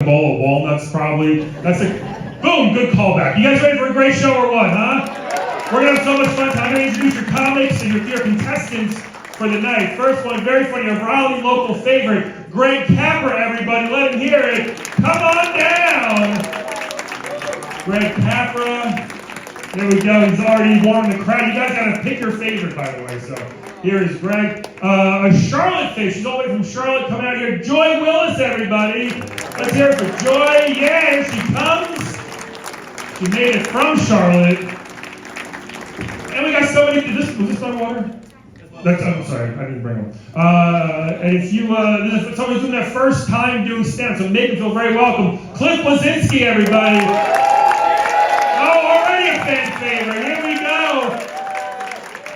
bowl of walnuts, probably. That's a, boom, good callback. You guys ready for a great show or what, huh? We're gonna have so much fun. I'm gonna introduce your comics and your contestants for the night. First one, very funny, a rowdy local favorite, Greg Capra, everybody. Let him hear it. Come on down. Greg Capra. There we go. He's already warming the crowd. You guys gotta pick your favorite, by the way. So here is Greg. A Charlotte face. She's all the way from Charlotte coming out here. Joy Willis, everybody. Let's hear it for Joy. Yeah, here she comes. She made it from Charlotte. And we got somebody. Was this on water? I'm sorry, I didn't bring them. And if you, somebody's doing their first time doing stand-up, so make them feel very welcome. Bleszinski, everybody. Already a fan favorite. Here we go.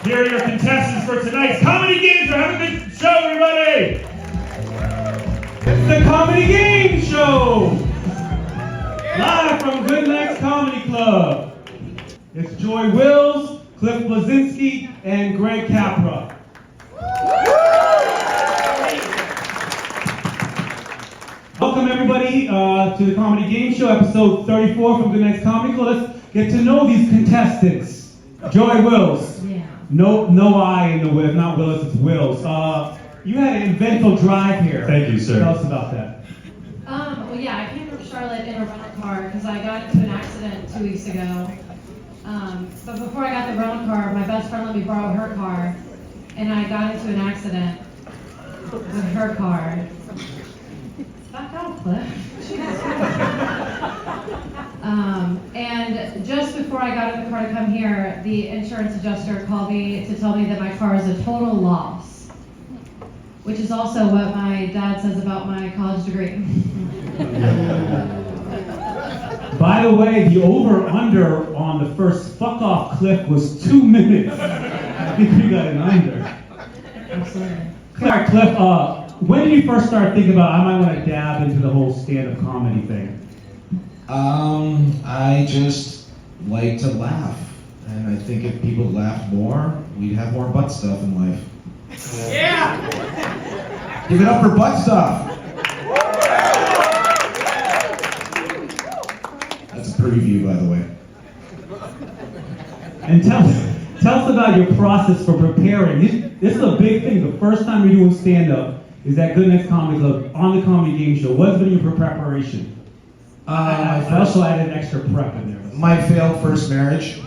Here are your contestants for tonight's Comedy Game Show. Have a good show, everybody. It's the Comedy Game Show. Live from Good Nights Comedy Club. It's Joy Wills, Bleszinski, and Greg Capra. Welcome everybody to the Comedy Game Show, episode 34 from Good Nights Comedy Club. Let's get to know these contestants. Joy Wills. Yeah. No I in the Wills, not Willis, it's Wills. You had an eventful drive here. Thank you, sir. Tell us about that. Well, yeah, I came from Charlotte in a rental car because I got into an accident 2 weeks ago. But before I got the rental car, my best friend let me borrow her car, and I got into an accident with her car. Back out, Cliff. And just before I got in the car to come here, the insurance adjuster called me to tell me that my car is a total loss, which is also what my dad says about my college degree. By the way, the over-under on the first fuck-off clip was 2 minutes. I think we got an under. Absolutely. All right, Cliff, when did you first start thinking about, I might want to dab into the whole stand-up comedy thing? I just like to laugh. And I think if people laughed more, we'd have more butt stuff in life. Yeah! Give it up for butt stuff! That's a preview, by the way. And tell us about your process for preparing. This is a big thing. The first time you're doing stand-up is at Good Nights Comedy Club on the Comedy Game Show. What's been your preparation? I also added an extra prep in there. My failed first marriage.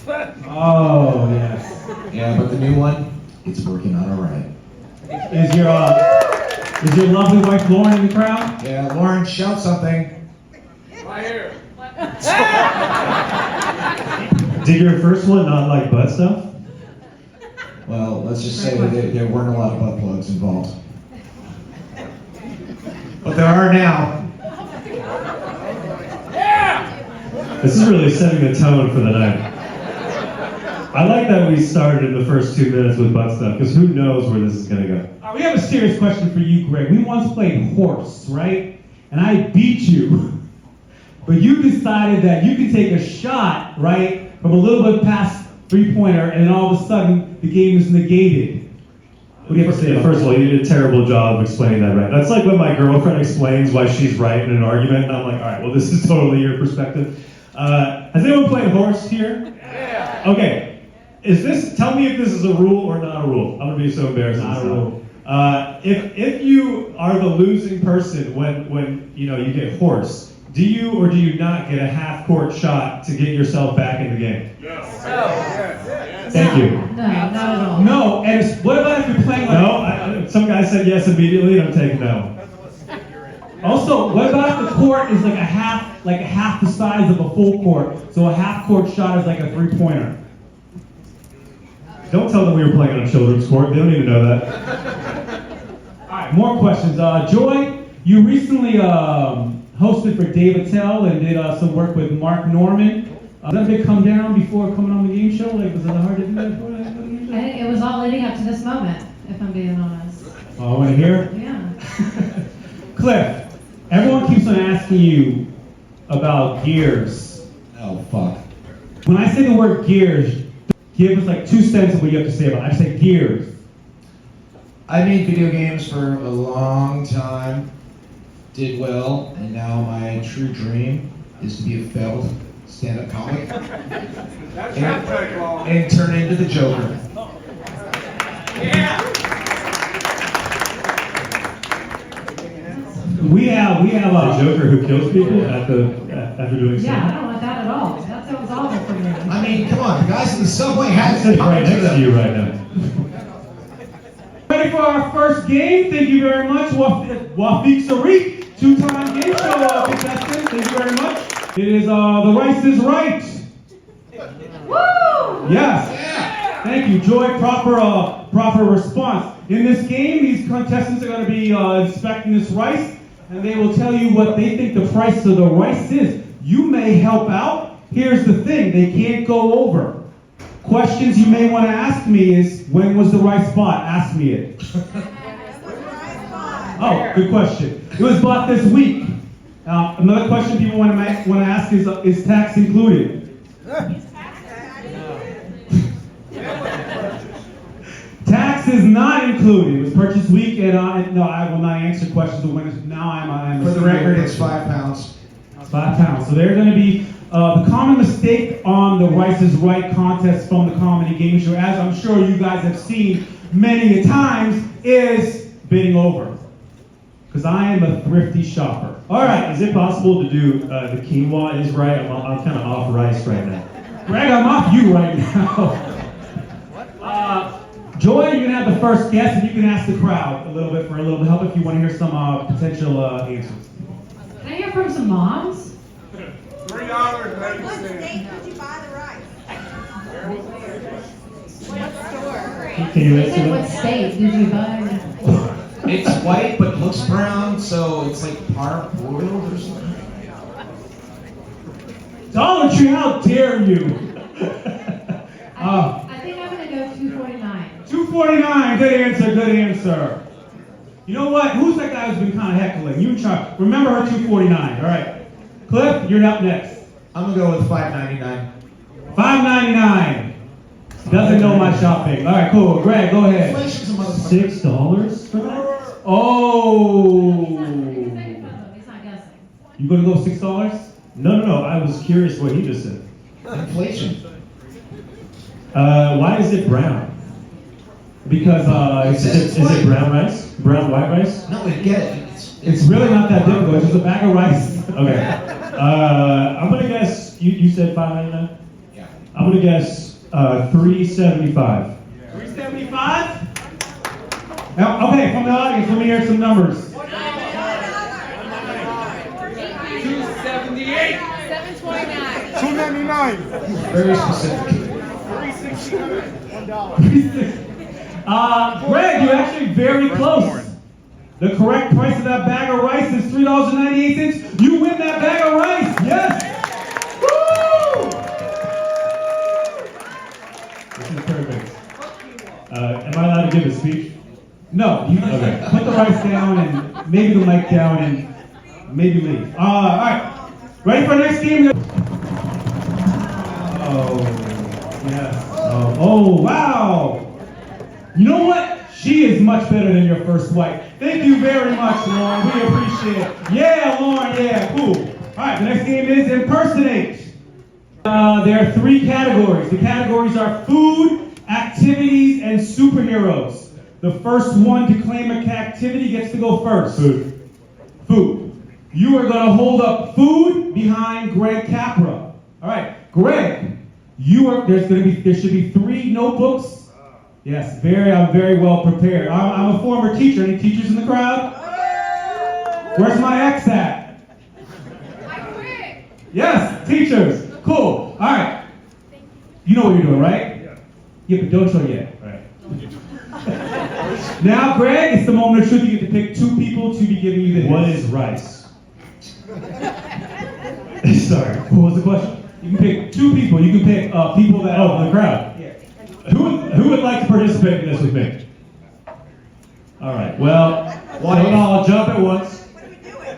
Oh, yes. Yeah, but the new one, it's working out all right. Is your lovely wife Lauren in the crowd? Yeah, Lauren, shout something. Right here. Did your first one not like butt stuff? Well, let's just say that there weren't a lot of butt plugs involved. But there are now. This is really setting the tone for the night. I like that we started in the first 2 minutes with butt stuff, because who knows where this is going to go. We have a serious question for you, Greg. We once played horse, right? And I beat you. But you decided that you could take a shot, right, from a little bit past three-pointer, and then all of a sudden, the game is negated. What do you have to say about First of all, you did a terrible job of explaining that right. That's like when my girlfriend explains why she's right in an argument, and I'm like, all right, well, this is totally your perspective. Has anyone played horse here? Yeah. Okay. Tell me if this is a rule or not a rule. I'm gonna be so embarrassed. Not a rule. If you are the losing person when you get horse, do you or do you not get a half-court shot to get yourself back in the game? Yes. Thank you. No, not at all. No, and what about if you're playing like... No, some guy said yes immediately, and I'm taking no. Also, what about if the court is like a half the size of a full court, so a half-court shot is like a three-pointer? Don't tell them we were playing on a children's court. They don't even know that. All right, more questions. Joy, you recently hosted for Dave Attell and did some work with Mark Norman. Did that big come down before coming on the game show? Like, was it hard to do that before the game show? I think it was all leading up to this moment, if I'm being honest. Oh, I want to hear it? Yeah. Cliff, everyone keeps on asking you about gears. Oh, fuck. When I say the word gears, give us like 2 cents of what you have to say about it. I say gears. I made video games for a long time. did well, and now my true dream is to be a failed stand-up comic That's not take long. and turn into the Joker. Yeah. We have a Joker who kills people after doing Yeah, I stand-up. don't want that at all. That sounds awful for me. I mean, come on, the guys in the subway I'm had sitting right next to you right now. Ready for our first game? Thank you very much, Wafeeq Zarif, two-time game show contestant. Thank you very much. It is The Rice is Right. Woo! Yes. Thank you, Joy. Proper response. In this game, these contestants are going to be inspecting this rice, and they will tell you what they think the price of the rice is. You may help out. Here's the thing: they can't go over. Questions you may want to ask me is, when was the rice bought? Ask me it. Oh, good question. It was bought this week. Another question people want to ask is tax included? Tax is not included. It was purchased week, and no, I will not answer questions. Now I'm For the record, it's 5 pounds. It's 5 pounds. So they're going to be the common mistake on the Rice is Right contest from the comedy game show, as I'm sure you guys have seen many a times, is bidding over. Because I am a thrifty shopper. All right, is it possible to do the quinoa is right? I'm kind of off rice right now. Greg, I'm off you right now. Joy, you're gonna have the first guess, and you can ask the crowd a little bit for a little bit of help if you want to hear some potential answers. Can I hear from some moms? $3.80. What state did you buy the rice? What store? Can you They answer said, what that? state did you buy? It's white but looks brown, so it's like parboiled or something. Dollar Tree, how dare you? I think I'm gonna go 249. 249, good answer, good answer. You know what? Who's that guy who's been kind of heckling? You in charge. Remember her 249, all right. Cliff, you're up next. I'm gonna go with $5.99. $5.99. Doesn't know my shopping. All right, cool. Greg, go ahead. Inflation's a motherfucker. $6 for that? Oh. He's not guessing. You gonna go $6? No. I was curious what he just said. Inflation. Why is it brown? Because is it brown rice? Brown white rice? No, we get it. It's really not that difficult. It's just a bag of rice. Okay. I'm gonna guess. You said $5.99. Yeah. I'm gonna guess $3.75. $3.75? Now, okay, from the audience, let me hear some numbers. $2.78. $7.29. Very specific. Greg, you're actually very close. The correct price of that bag of rice is $3.98. You win that bag of rice. Yes. Woo! This is perfect. Am I allowed to give a speech? No. Okay. Put the rice down and maybe the mic down and maybe leave. All right. Ready for the next game? Oh, yes. Oh, wow. You know what? She is much better than your first wife. Thank you very much, Lauren. We appreciate it. Yeah, Lauren. Yeah, cool. All right, the next game is impersonate. There are 3 categories. The categories are food, activities, and superheroes. The first one to claim a activity gets to go first. Food. You are going to hold up food behind Greg Capra. All right, Greg. There should be 3 notebooks. Yes, I'm very well prepared. I'm a former teacher. Any teachers in the crowd? Where's my ex at? I quit. Yes, teachers. Cool. All right. You know what you're doing, right? Yeah, but don't show yet. All right. Now, Greg, it's the moment of truth. You get to pick 2 people to be giving you the hint. What is rice? Sorry. What was the question? You can pick 2 people. You can pick people that in the crowd. Yeah. Who would like to participate in this with me? All right. Well, don't all jump at once. What are we doing?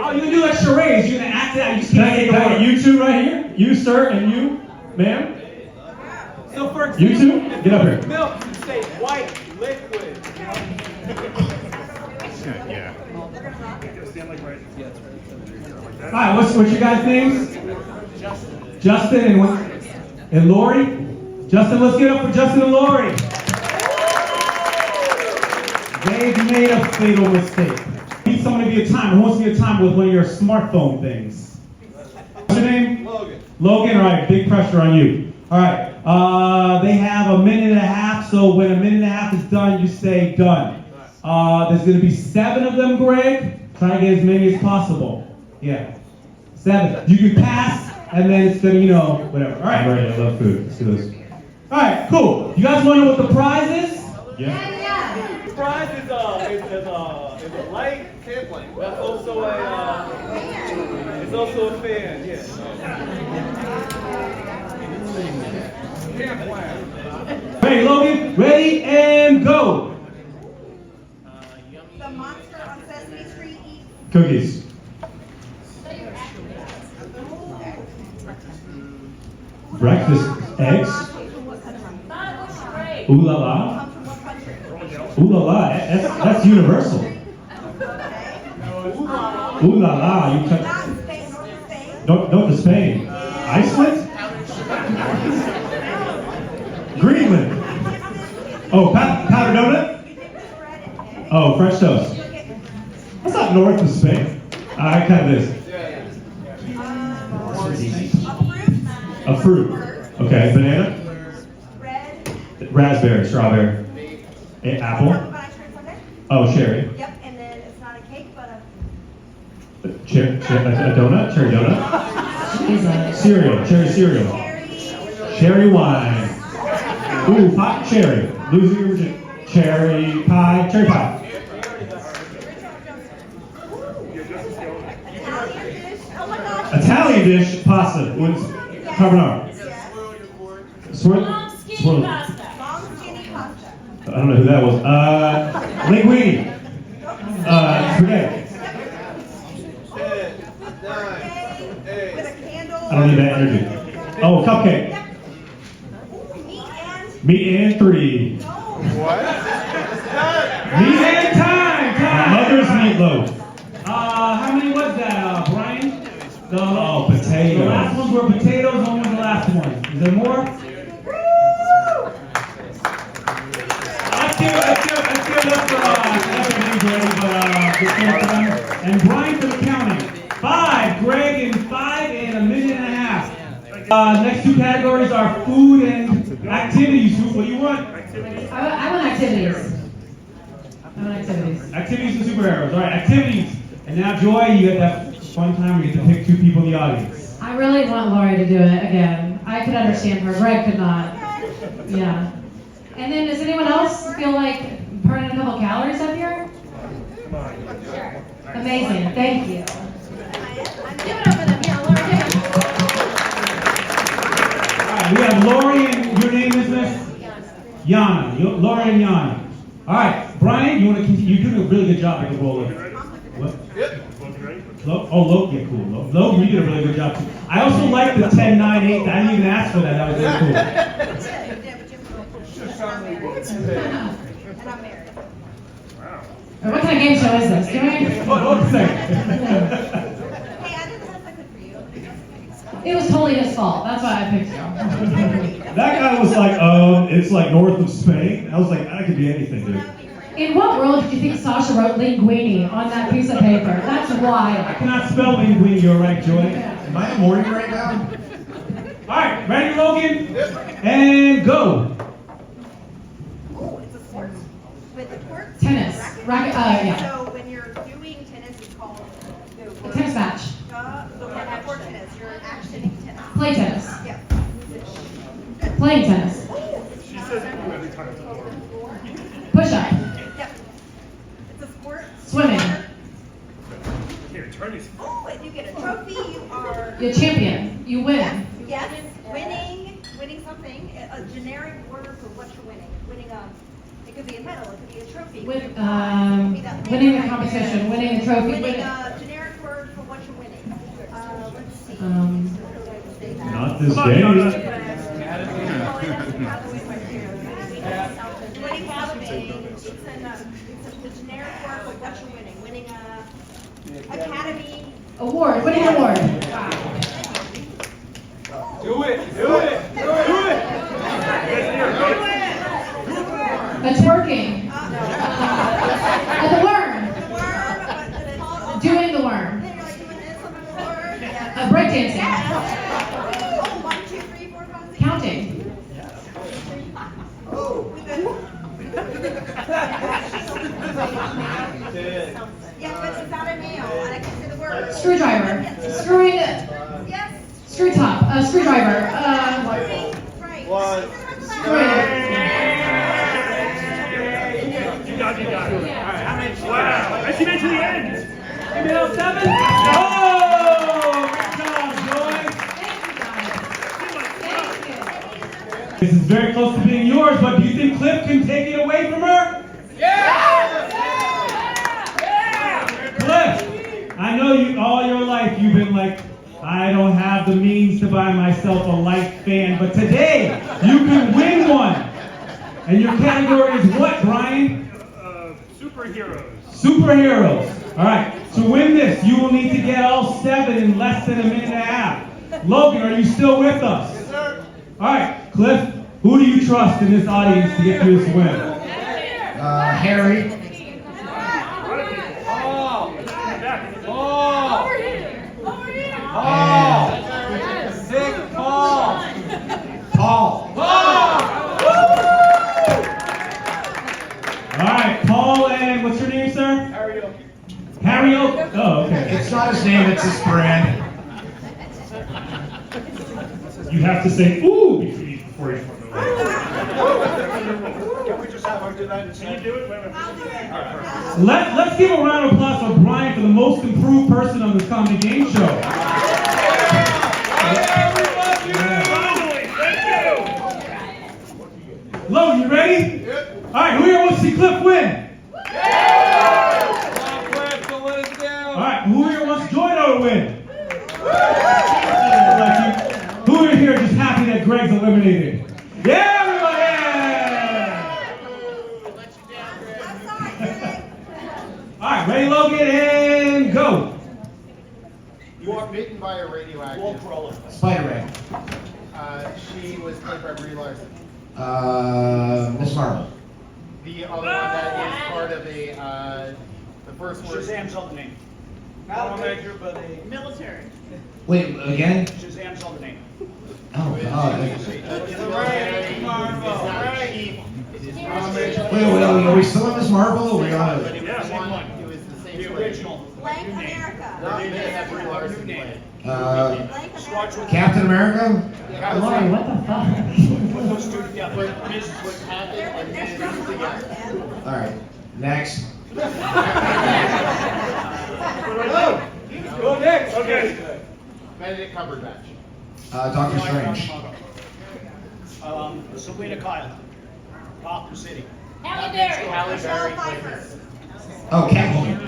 Oh, you can do like charades. You're gonna act it out. You just can't take away. You 2 right here. You, sir, and you, ma'am. So for You example, 2. Get up here. milk, you say white, liquid. stand like right. Yeah, that's right. All right, what's your guys' names? Justin and what? And Lori? Justin, let's get up for Justin and Lori. They've made a fatal mistake. Need someone to be a timer. Who wants to be a timer with one of your smartphone things? What's your name? Logan. Logan, all right, big pressure on you. All right, they have a minute and a half, so when a minute and a half is done, you say done. There's going to be 7 of them, Greg. Try to get as many as possible. Yeah, 7. You can pass, and then it's going to, whatever. All right. I'm ready. I love food. Let's do this. All right, cool. You guys want to know what the prize is? Yeah. The prize is a light sampling. That's also it's also a fan, yeah. Camp plan. Ready, Logan? Ready, and go. The monster on Sesame Street eats. Cookies. Breakfast eggs. Ooh la la. Comes from what country? Ooh la la. That's universal. Ooh la la. You touch. Not Spain, north of Spain. Don't to Spain. Iceland. Greenland. Oh, powdered donut. Oh, French toast. That's not north of Spain. I kind of is. A fruit. Okay, banana. Red. Raspberry, strawberry. Apple. Oh, cherry. Yep, and then it's not a cake, but A donut? Cherry donut? Cereal. Cherry cereal. Cherry wine. Ooh, hot cherry. Losing your virginity. Cherry pie. Cherry pie. Italian dish. Oh my gosh. Italian dish, pasta with carbonara. Yes. Swirl. Long skinny pasta. I don't know who that was. Linguine. Spaghetti. With a candle. I don't need that energy. Oh, cupcake. Meat and. Meat and 3. What? Meat and time. Mother's meatloaf. How many was that, Brian? Potatoes. The last ones were potatoes. When was the last one? Is there more? Let's give it up for everybody's ready, but good thing for them. And Brian for the counting. 5, Greg, and 5 in a minute and a half. Next 2 categories are food and activities. What do you want? I want activities. Activities and superheroes. All right, activities. And now, Joy, you get that fun time where you get to pick 2 people in the audience. I really want Lori to do it again. I could understand her. Greg could not. Yeah. And then does anyone else feel like burning a couple calories up here? Amazing. Thank you. Give it up for them. Here, Lori, give it. All right, we have Lori, and your name is Miss? Yana. Lori and Yana. All right, Brian, you want to continue? You're doing a really good job at the roller. What? Logan, yeah, cool. Logan, you did a really good job too. I also like the 10, 9, 8. I didn't even ask for that. That was really cool. And I'm married. What kind of game show is this? Give me. Hold on a second. Hey, I did the best I could for you. It was totally his fault. That's why I picked you. That guy was like, it's like north of Spain. I was like, I could be anything, dude. In what world did you think Sasha wrote linguine on that piece of paper? That's I wild. cannot spell linguine. You're right, Joy. Am I in morning right now? All right, ready, Logan? And go. Oh, it's a sport. With the court. Tennis. Racket. Yeah. So when you're doing tennis, it's called A tennis match. court tennis. You're actioning tennis. Play tennis. Yeah. Playing tennis. She says it every time. Push up. Yep. It's a sport. Swimming. Here, turn these. Oh, and you get a trophy. You are. You're a champion. You win. Yes. Winning something. A generic word for what you're winning. It could be a medal. It could be a trophy. Winning the competition. Winning the trophy. Winning Winning. a generic word for what you're winning. Let's see. Not this Come on, game. Donna. Winning something. It's the generic word for what you're winning. Winning a Award, winning an award. Do it. Do it. Do it. That's working. The worm. Doing the worm. Breakdancing. Counting. Yeah, but it's not a nail, and I can say the word. Screwdriver. Screwing. Yes. Screw top. Screwdriver. Right. You got it. Wow. As you made to the end. Give me those 7. Oh! Good job, Joy. Thank you. This is very close to being yours, but do you think Cliff can take it away from her? Cliff, I know you all your life you've been like, I don't have the means to buy myself a light fan, but today you can win one. And your category is what, Brian? Superheroes. Superheroes. All right, to win this, you will need to get all 7 in less than a minute and a half. Logan, are you still with us? Yes, sir. All right, Cliff, who do you trust in this audience to get you this win? Harry. Sick Paul. Paul. All right, Paul, and what's your name, sir? Harry Oak. Harry Oak? Oh, okay. It's not his name, it's his brand. You have to say ooh before you form the word. Can we just have our do that? Can you do it? Wait. Let's give a round of applause for Brian for the most improved person on this comedy game show. Finally, thank you. Lo, you ready? Yep. All right, who here wants to see Cliff win? All right, who here wants Joyno to win? Who in here just happy that Greg's eliminated? Yeah, everybody! Yeah! All right, ready, Logan, and go. You are bitten by a radioactive. Spider-Man. She was played by Brie Larson. Miss Marvel. The other one that is part of the first word. Shazam's other name. Not a major, but a military. Wait, again? Shazam's other name. Oh, God. It's not a chief. It is not a major. Wait, are we still in Miss Marvel? Or are we on But it? it was one. It was the same. The original. Blank America. Not that Brie Larson played. Blank America. Captain America? Lauren, what the fuck? Put those two together. But this is what happened and then it was together. All right, next. Go next. Okay. Benedict Cumberbatch. Doctor Strange. Selena Kyle. Gotham City. Halle Halle Michelle Berry played her. Pfeiffer. Oh, Catwoman.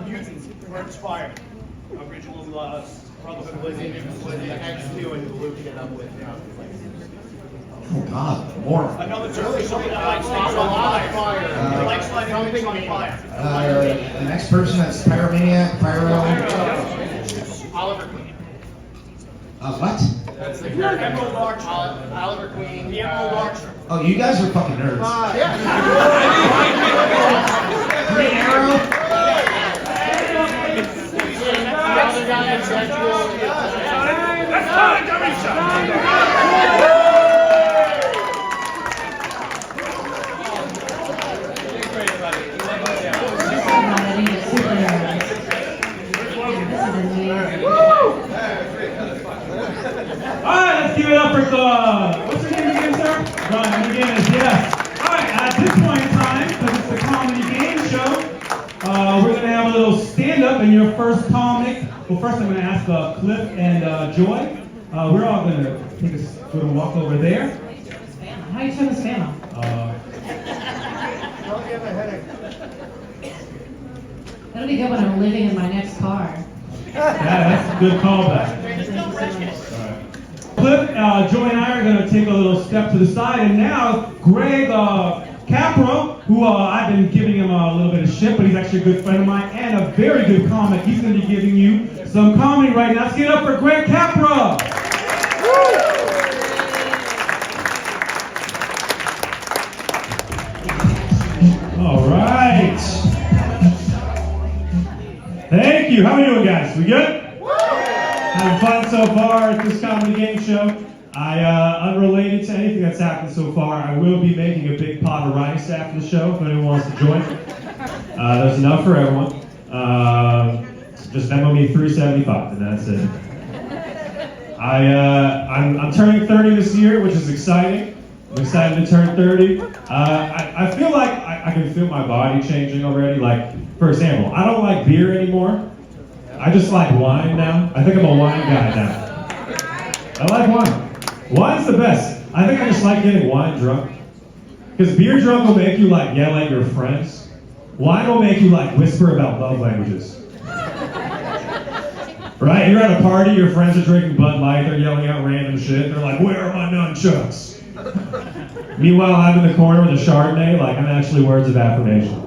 Mutant. Were inspired. Original Brotherhood Was it X2 and blew shit up with Oh, God, more. Another turkey, something that likes things a on lot of fire. fire. It likes lighting things on fire. The next person that's Pyromaniac, Pyro. Oliver Queen. What? That's the Emerald Archer. Oliver Queen. The Emerald Archer. Oh, you guys are fucking nerds. Yeah. Green Arrow? The other guy is Deadpool. That's not a dummy shot. All right, let's give it up for what's your name again, sir? Brian McGuiness, yes. All right, at this point in time, because it's the comedy game show, we're going to have a little stand-up in your first comic. Well, first I'm going to ask Cliff and Joy. We're all going to take a little walk over there. How do you turn this fan on? That'll be good when I'm living in my next car. Yeah, that's a good callback. Cliff, Joy and I are going to take a little step to the side, and now Greg Capra who I've been giving him a little bit of shit, but he's actually a good friend of mine and a very good comic. He's going to be giving you some comedy right now. Let's get it up for Grant Capra. All right. Thank you. How are we doing, guys? We good? Having fun so far at this comedy game show. Unrelated to anything that's happened so far, I will be making a big pot of rice after the show if anyone wants to join. There's enough for everyone. Just Venmo me $3.75 and that's it. I'm turning 30 this year, which is exciting. I'm excited to turn 30. I feel like I can feel my body changing already. Like, for example, I don't like beer anymore. I just like wine now. I think I'm a wine guy now. I like wine. Wine's the best. I think I just like getting wine drunk. Because beer drunk will make you like yell at your friends. Wine will make you like whisper about love languages. Right? You're at a party, your friends are drinking Bud Light, they're yelling out random shit. They're like, where are my nunchucks? Meanwhile, I'm in the corner with a Chardonnay, like I'm actually words of affirmation.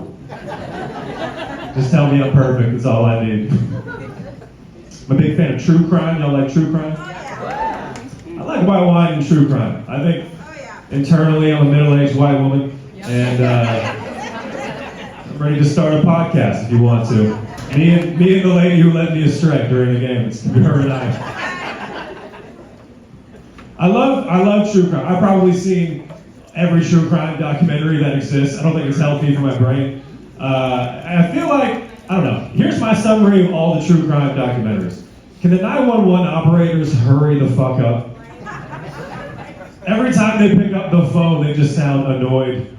Just tell me I'm perfect, that's all I need. I'm a big fan of true crime. Y'all like true crime? I like white wine and true crime. I think internally I'm a middle-aged white woman, and I'm ready to start a podcast if you want to. Me and the lady who led me astray during the game. It's her and I love true crime. I've probably seen every true crime documentary that exists. I don't think it's healthy for my brain. I feel like, I don't know. Here's my summary of all the true crime documentaries. Can the 911 operators hurry the fuck up? Every time they pick up the phone, they just sound annoyed.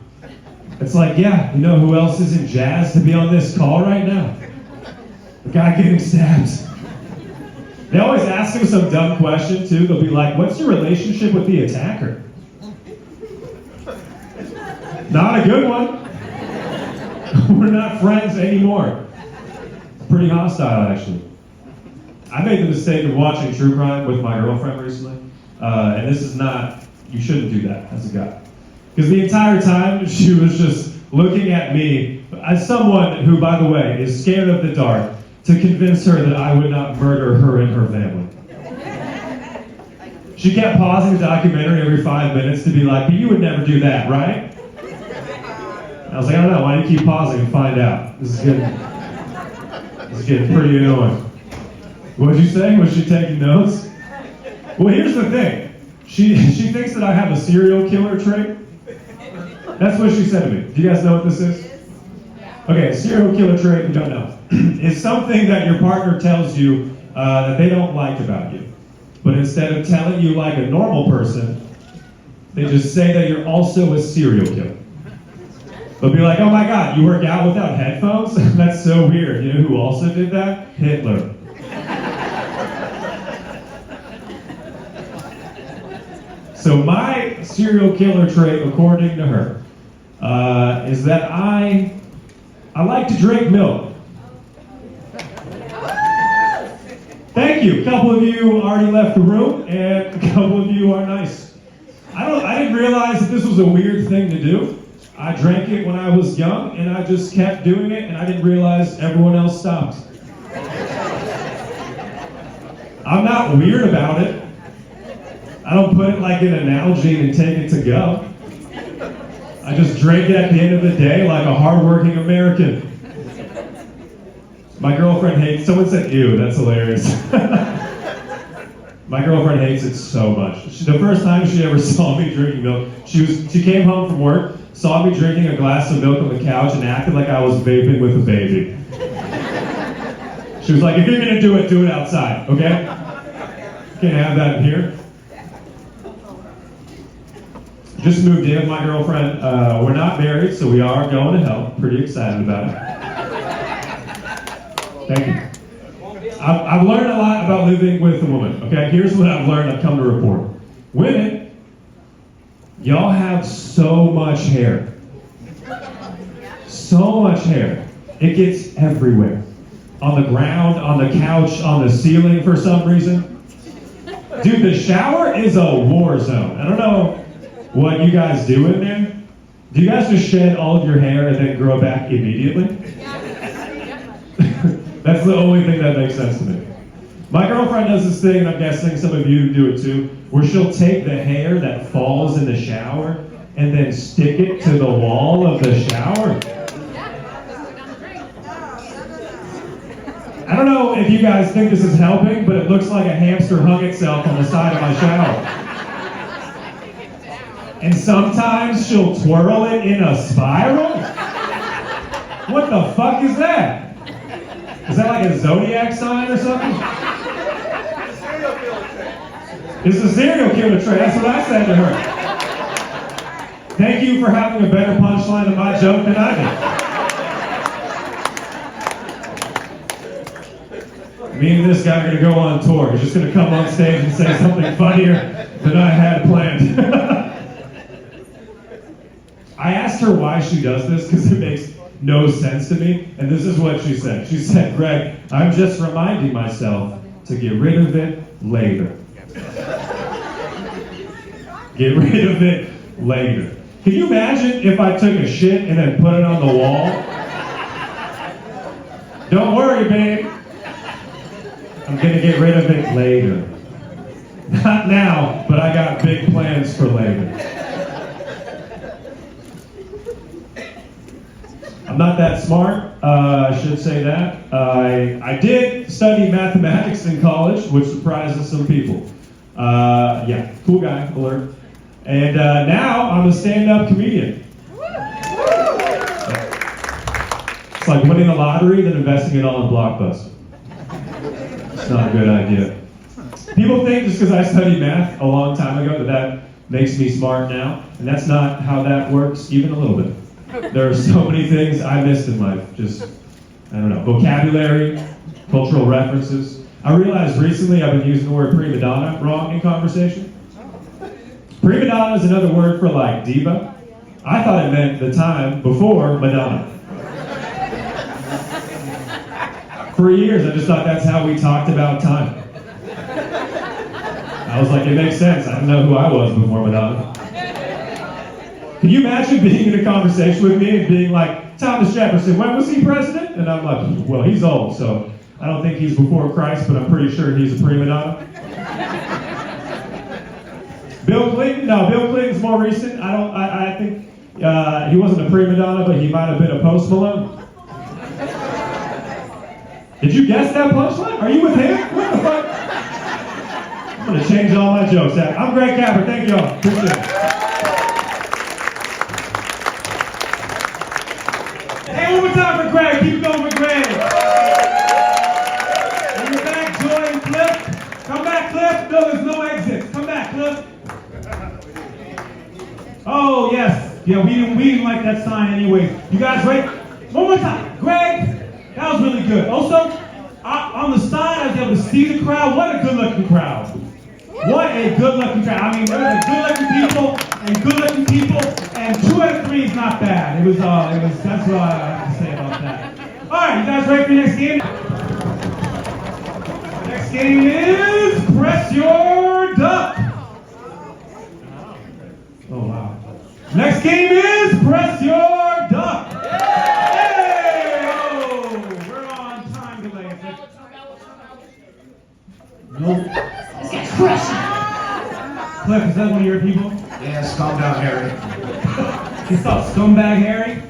It's like, yeah, you know who else isn't jazzed to be on this call right now? The guy getting stabbed. They always ask him some dumb question, too. They'll be like, what's your relationship with the attacker? Not a good one. We're not friends anymore. It's pretty hostile, actually. I made the mistake of watching true crime with my girlfriend recently. And this is not, you shouldn't do that as a guy. Because the entire time, she was just looking at me as someone who, by the way, is scared of the dark, to convince her that I would not murder her and her family. She kept pausing the documentary every 5 minutes to be like, but you would never do that, right? And I was like, I don't know, why do you keep pausing and find out? This is getting pretty annoying. What did you say? Was she taking notes? Well, here's the thing. She thinks that I have a serial killer trait. That's what she said to me. Do you guys know what this is? Okay, a serial killer trait, you don't know, is something that your partner tells you that they don't like about you. But instead of telling you like a normal person, they just say that you're also a serial killer. They'll be like, oh my God, you work out without headphones? That's so weird. You know who also did that? Hitler. So my serial killer trait, according to her, is that I like to drink milk. Thank you. A couple of you already left the room, and a couple of you are nice. I didn't realize that this was a weird thing to do. I drank it when I was young, and I just kept doing it, and I didn't realize everyone else stopped. I'm not weird about it. I don't put it like in an Nalgene and take it to go. I just drink it at the end of the day like a hardworking American. My girlfriend hates, someone said ew, that's hilarious. My girlfriend hates it so much. The first time she ever saw me drinking milk, she came home from work, saw me drinking a glass of milk on the couch and acted like I was vaping with a baby. She was like, if you're gonna do it outside, okay? Can't have that in here. Just moved in with my girlfriend. We're not married, so we are going to hell. Pretty excited about it. Thank you. I've learned a lot about living with a woman, okay? Here's what I've learned, I've come to report. Women, y'all have so much hair. So much hair. It gets everywhere. On the ground, on the couch, on the ceiling for some reason. Dude, the shower is a war zone. I don't know what you guys do in there, Do you guys just shed all of your hair and then grow back immediately? That's the only thing that makes sense to me. My girlfriend does this thing, and I'm guessing some of you do it too, where she'll take the hair that falls in the shower and then stick it to the wall of the shower. I don't know if you guys think this is helping, but it looks like a hamster hung itself on the side of my shower. And sometimes she'll twirl it in a spiral? What the fuck is that? Is that like a zodiac sign or something? It's a serial killer trait. That's what I said to her. Thank you for having a better punchline to my joke than I did. Me and this guy are gonna go on tour. He's just gonna come on stage and say something funnier than I had planned. I asked her why she does this because it makes no sense to me, and this is what she said. She said, Greg, I'm just reminding myself to get rid of it later. Get rid of it later. Can you imagine if I took a shit and then put it on the wall? Don't worry, babe. I'm gonna get rid of it later. Not now, but I got big plans for later. I'm not that smart, I should say that. I did study mathematics in college, which surprises some people. Yeah, cool guy, alert. And now I'm a stand-up comedian. It's like winning the lottery, then investing it all in Blockbuster. It's not a good idea. People think just because I studied math a long time ago that makes me smart now, and that's not how that works even a little bit. There are so many things I missed in life. Just, I don't know, vocabulary, cultural references. I realized recently I've been using the word prima donna wrong in conversation. Prima donna is another word for like diva. I thought it meant the time before Madonna. For years, I just thought that's how we talked about time. I was like, it makes sense. I don't know who I was before Madonna. Can you imagine being in a conversation with me and being like, Thomas Jefferson, when was he president? And I'm like, well, he's old, so I don't think he's before Christ, but I'm pretty sure he's a prima donna. Bill Clinton? No, Bill Clinton's more recent. I think he wasn't a prima donna, but he might have been a Post Malone. Did you guess that punchline? Are you with him? What the fuck? I'm gonna change all my jokes. I'm Greg Capra. Thank y'all. Appreciate it. Hey, one more time for Greg. Keep going for Greg. In the back, Joy and Cliff. Come back, Cliff. No, there's no exits. Come back, Cliff. Oh, yes. Yeah, we didn't like that sign anyway. You guys ready? One more time. Greg, that was really good. Also, on the side, I was able to see the crowd. What a good-looking crowd. What a good-looking crowd. I mean, there were good-looking people and good-looking people, and 2 out of 3 is not bad. It was, that's what I have to say about that. All right, you guys ready for the next game? Next game is Press Your Duck. Oh, wow. Next game is Press Your Duck. Hey! Oh, we're on time delay. Nope. This guy's crushing. Cliff, is that one of your people? Yes, calm down, Harry. It's called Scumbag Harry.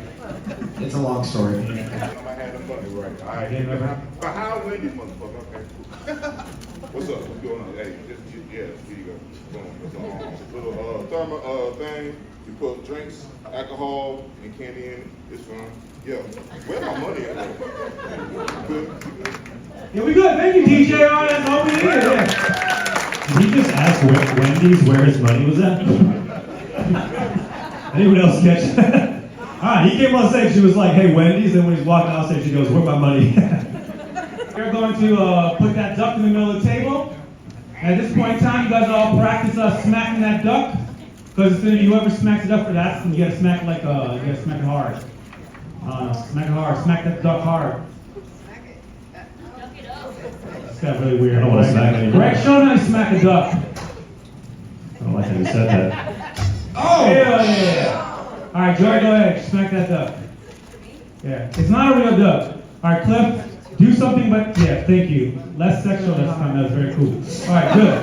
It's a long story. I had them fucking right. All right. Game over. But how windy, motherfucker? Okay. What's up? What's going on? Hey, here you go. Boom. It's a little thermal thing. You put drinks, alcohol, and candy in it. It's fun. Yeah. Where my money at? Good. Yeah, we good. Thank you, DJ. All right, that's all we need. Yeah. Did he just ask Wendy's where his money was at? Anyone else catch that? All right, he came on stage. She was like, "Hey, Wendy's." And when he's walking off stage, she goes, "Where's my money?" We're going to put that duck in the middle of the table. At this point in time, you guys all practice smacking that duck, because it's gonna be whoever smacks it up for that. You gotta smack like you gotta smack it hard. Smack it hard. Smack that duck hard. This got really weird. I don't want to smack anymore. Greg, show them how to smack a duck. I don't like how you said that. Oh! Hell yeah! All right, Joy, go ahead. Smack that duck. Yeah, it's not a real duck. All right, Cliff, do something, but yeah, thank you. Less sexual this time. That was very cool. All right, good.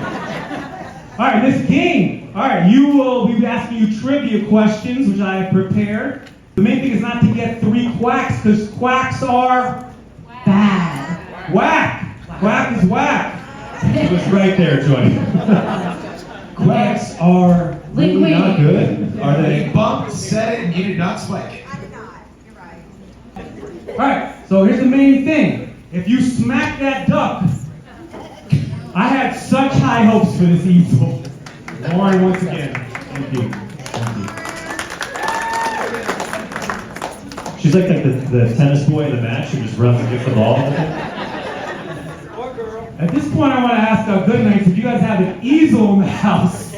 All right, this game. All right, you will be asking you trivia questions, which I have prepared. The main thing is not to get 3 quacks, because quacks are bad. Whack. Quack is whack. It was right there, Joy. Quacks are really not good. Are they? You bumped, said it, and you did not spike. I did not, you're right. All right, so here's the main thing. If you smack that duck, I had such high hopes for this easel. Lauren, once again, thank you. Thank you. She's like the tennis boy in the match who just runs and gets the ball. At this point, I want to ask our good nights if you guys have an easel in the house.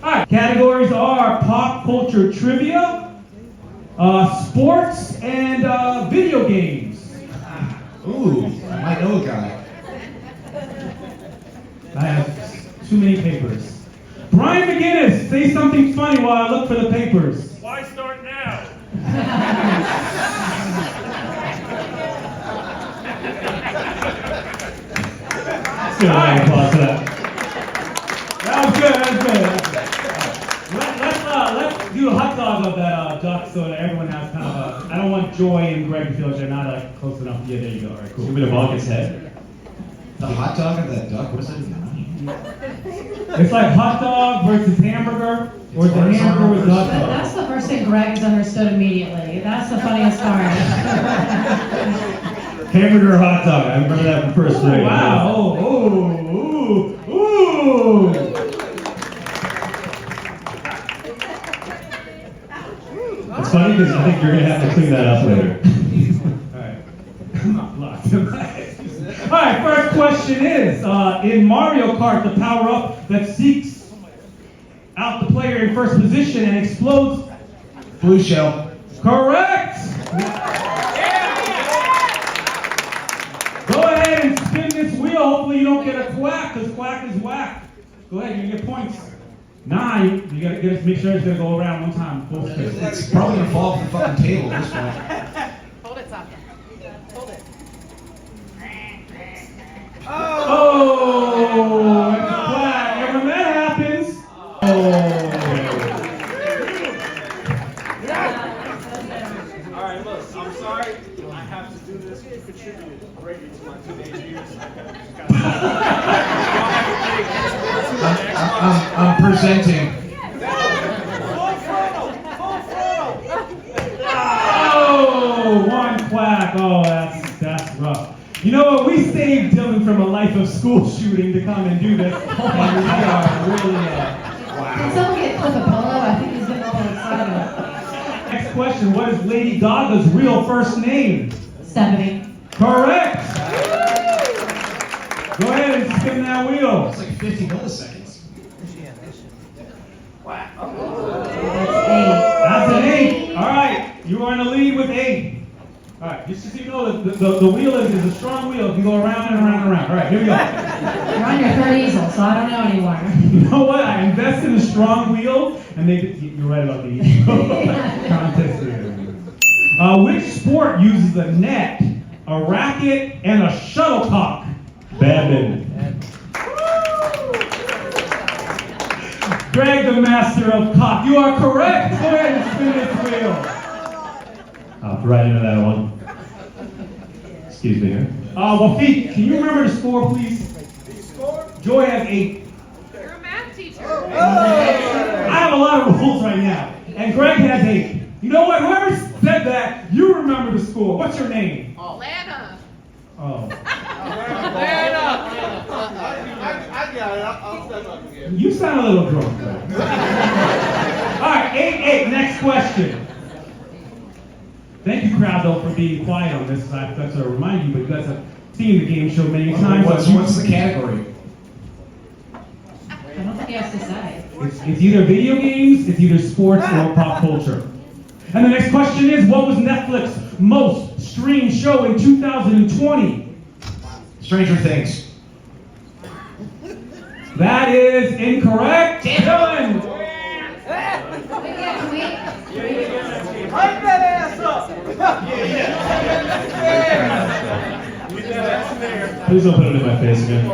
All right, categories are pop culture trivia, sports, and video games. Ooh, I might know a guy. I have too many papers. Brian McGuiness, say something funny while I look for the papers. Why start now? Let's give a round of applause for that. That was good, that was good. Let's do a hot dog of that duck so that everyone has kind of a, I don't want Joy and Greg to feel like they're not like close enough. Yeah, there you go. All right, cool. Give me the bonk his head. The hot dog of that duck, what does that even mean? It's like hot dog versus hamburger, or the hamburger with the hot dog. That's the first thing Greg has understood immediately. That's the funniest part. Hamburger hot dog. I remember that from first grade. Wow. Ooh. It's funny because I think you're gonna have to clean that up later. Alright. I'm not blocked. Alright, first question is, in Mario Kart, the power-up that seeks out the player in first position and explodes. Blue shell. Correct! Go ahead and spin this wheel. Hopefully you don't get a quack, because quack is whack. Go ahead, you get points. 9, you gotta make sure it's gonna go around one time. Full spin. It's probably gonna fall off the fucking table at this point. Hold it, Sasha. Hold it. Oh, it's a quack. And when that happens, Alright, look, I'm sorry. I have to do this. You contributed greatly to my teenage years. I'm presenting. oh, one quack. Oh, that's rough. You know what? We saved Dylan from a life of school shooting to come and do this. And we are really, Can someone get Cliff a pillow? I think he's getting a little excited. Next question. What is Lady Gaga's real first name? Stephanie. Correct. Go ahead and spin that wheel. It's like 50 milliseconds. That's an 8. All right. You are in the lead with 8. All right, just so you know, the wheel is a strong wheel. It can go around and around and around. All right, here we go. You're on your third easel, so I don't know anymore. You know what? I invested in a strong wheel, and you're right about the contest. Which sport uses a net, a racket, and a shuttlecock? Badminton. Greg, the master of cock. You are correct. Go ahead and spin this wheel. Hopped right into that one. Excuse me here. Wafeeq, can you remember the score, please? Joy has 8. You're a math teacher. I have a lot of rules right now. And Greg has 8. You know what? Whoever said that, you remember the score. What's your name? Lana. Oh. I got it. I'll step up again. You sound a little drunk, though. All right, 8-8. Next question. Thank you, crowd, though, for being quiet on this. I forgot to remind you, but you guys have seen the game show many times. What's the category? I don't think he has to say. It's either video games, it's either sports, or pop culture. And the next question is, what was Netflix's most streamed show in 2020? Stranger Things. That is incorrect. Dylan! Hype that ass up! Get that ass in there. Please don't put it in my face again.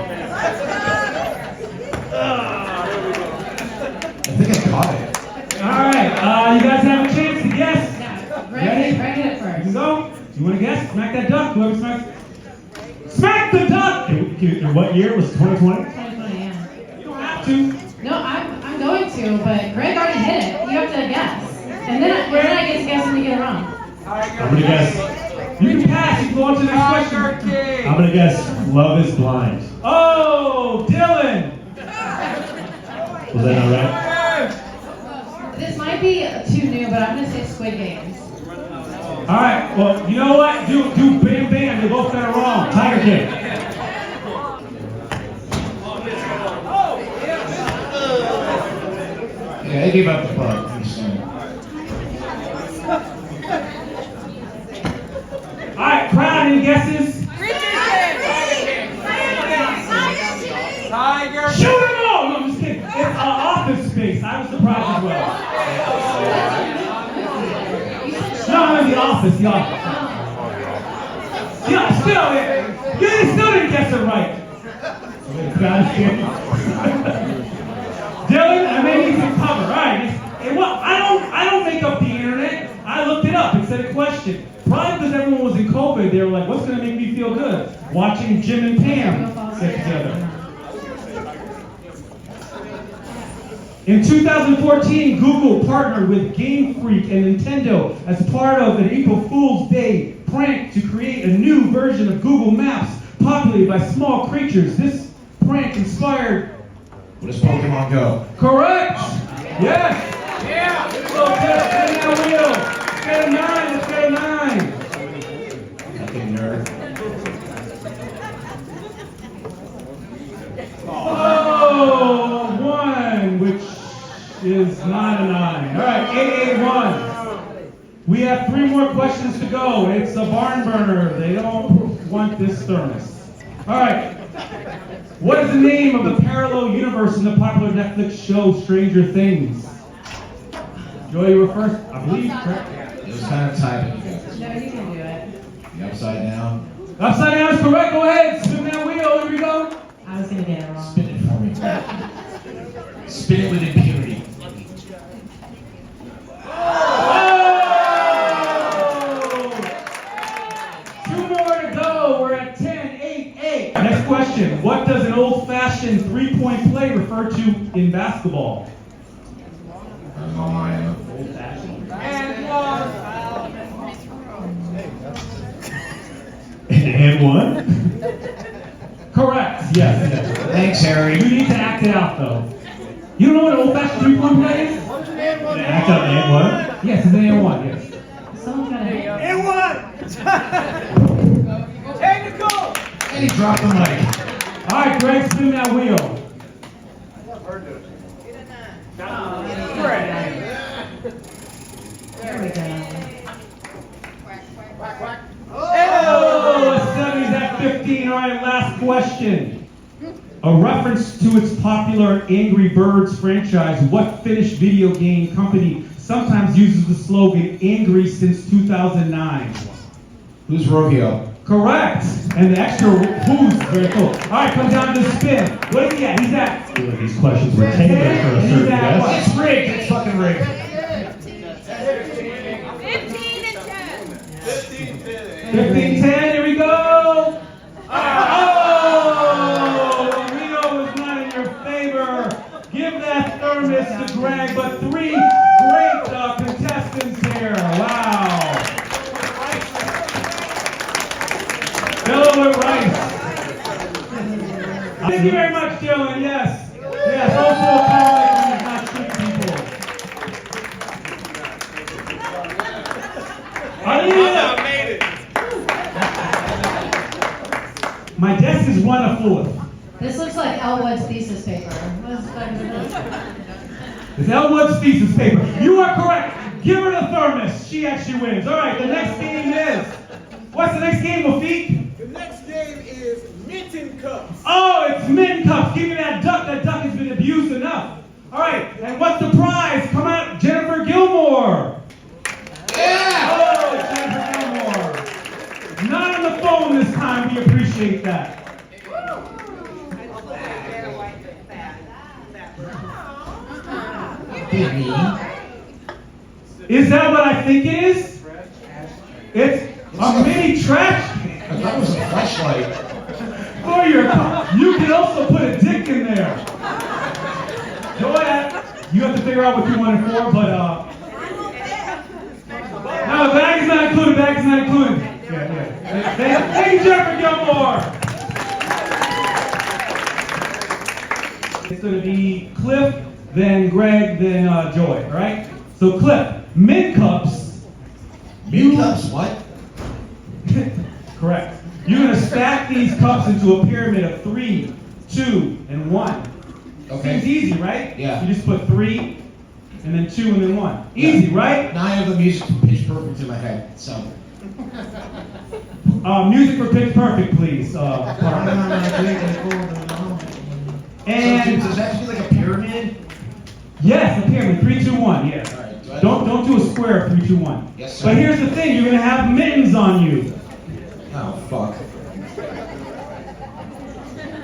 I think I caught it. All right, you guys have a chance to guess. Greg hit it You first. can go. You want to guess? Smack that duck. Whoever smacks. Smack the duck! In what year? Was it 2020? 2020, yeah. You don't have to. No, I'm going to, but Greg already hit it. You have to guess. And then I get to guess when you get it wrong. I'm gonna guess. You can pass. You can go on to the next question. I'm gonna guess Love is Blind. Oh, Dylan! Was that not right? This might be too new, but I'm going to say Squid Games. All right, well, you know what? Do bam bam. They both got it wrong. Tiger King. Yeah, I gave up the bug. All right, crowd, any guesses? Tiger! Shoot them all! No, I'm just kidding. It's Office Space. I was surprised as well. No, The Office. Yeah, still, you still didn't guess it right. Dylan, I may need some cover. All right. Well, I don't make up the internet. I looked it up. It said a question. Probably because everyone was in COVID, they were like, what's going to make me feel good? Watching Jim and Pam get together. In 2014, Google partnered with Game Freak and Nintendo as part of an April Fool's Day prank to create a new version of Google Maps populated by small creatures. This prank inspired... What does Pokemon Go? Correct! Yes! Yeah! Let's go, spin that wheel! Let's get a 9, let's get a 9! Fucking nerd. Oh, 1, which is not a 9. All right, 881. We have 3 more questions to go. It's a barn burner. They don't want this thermos. All right. What is the name of the parallel universe in the popular Netflix show Stranger Things? Joey, you were first, I believe, correct? It was kind of tight, but you guys. No, you can do it. The upside down. Upside down is correct. Go ahead. Spin that wheel. Here we go. I was going to get it wrong. Spin it for me. Spin it with impunity. Oh! 2 more to go. We're at 10, 8, 8. Next question. What does an old-fashioned three-point play refer to in basketball? Old-fashioned. And one? Correct. Yes. Thanks, Harry. You need to act it out, though. You don't know what an old-fashioned three-point play is? Act out and one? Yes, it's an and-one, yes. Someone's got to hit. And what? Technical! And he dropped the mic. All right, Greg, spin that wheel. There we go. Oh, a 70's at 15. All right, last question. A reference to its popular Angry Birds franchise, what Finnish video game company sometimes uses the slogan "Angry since 2009"? Who's Rovio? Correct. And the extra who's very cool. All right, come down to the spin. What is he at? He's at. I feel like these questions were tailored for a He's certain at guest. what? It's rigged. It's fucking rigged. 15 and 10. 15-10. Here we go. Oh, Rio is not in your favor. Give that thermos to Greg, but 3 great contestants here. Wow. Delaware Rice. Thank you very much, Dylan. Yes. Yes, also a comment when he's not treating people. My desk is one of fluid. This looks like Elwood's thesis paper. What is this? It's Elwood's thesis paper. You are correct. Give her the thermos. She actually wins. All right, the next game is... What's the next game, Wafeeq? The next game is Mitten Cups. Oh, it's Mitten Cups. Give me that duck. That duck has been abused enough. All right, and what's the prize? Come out, Jennifer Gilmore. Be mean. Is that what I think it is? It's a mini trash can. I thought it was a flashlight. For your you can also put a dick in there. Go ahead. You have to figure out what you want it for, but no, the bag is not included. Bag is not included. Yeah. Thank you, Jeffrey Gilmore. It's going to be Cliff, then Greg, then Joy. All right. So Cliff, mint cups. Mint cups? What? Correct. You're going to stack these cups into a pyramid of 3, 2, and 1. Okay. Seems easy, right? Yeah. You just put 3, and then 2, and then 1. Easy, right? Now I have the music from Pitch Perfect in my head, so. Music for Pitch Perfect, please. And And so, does that have to be like a pyramid? yes, a pyramid. 3, 2, 1. Yeah. All right. Don't do a square of 3, 2, 1. Yes, sir. But here's the thing: you're gonna have mittens on you. Oh, fuck.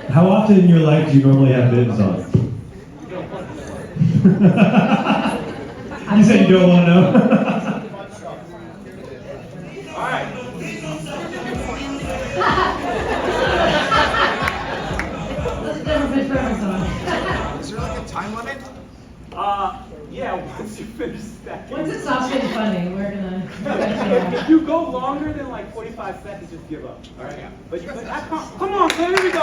How often in your life do you normally have mittens on? You said you don't want to know? Alright. That's a different Pitch Perfect song. Is there like a time limit? Yeah, once you finish stacking. Once it stops getting funny, we're gonna. If you go longer than like 45 seconds, just give up. All right. But come on, man, here we go.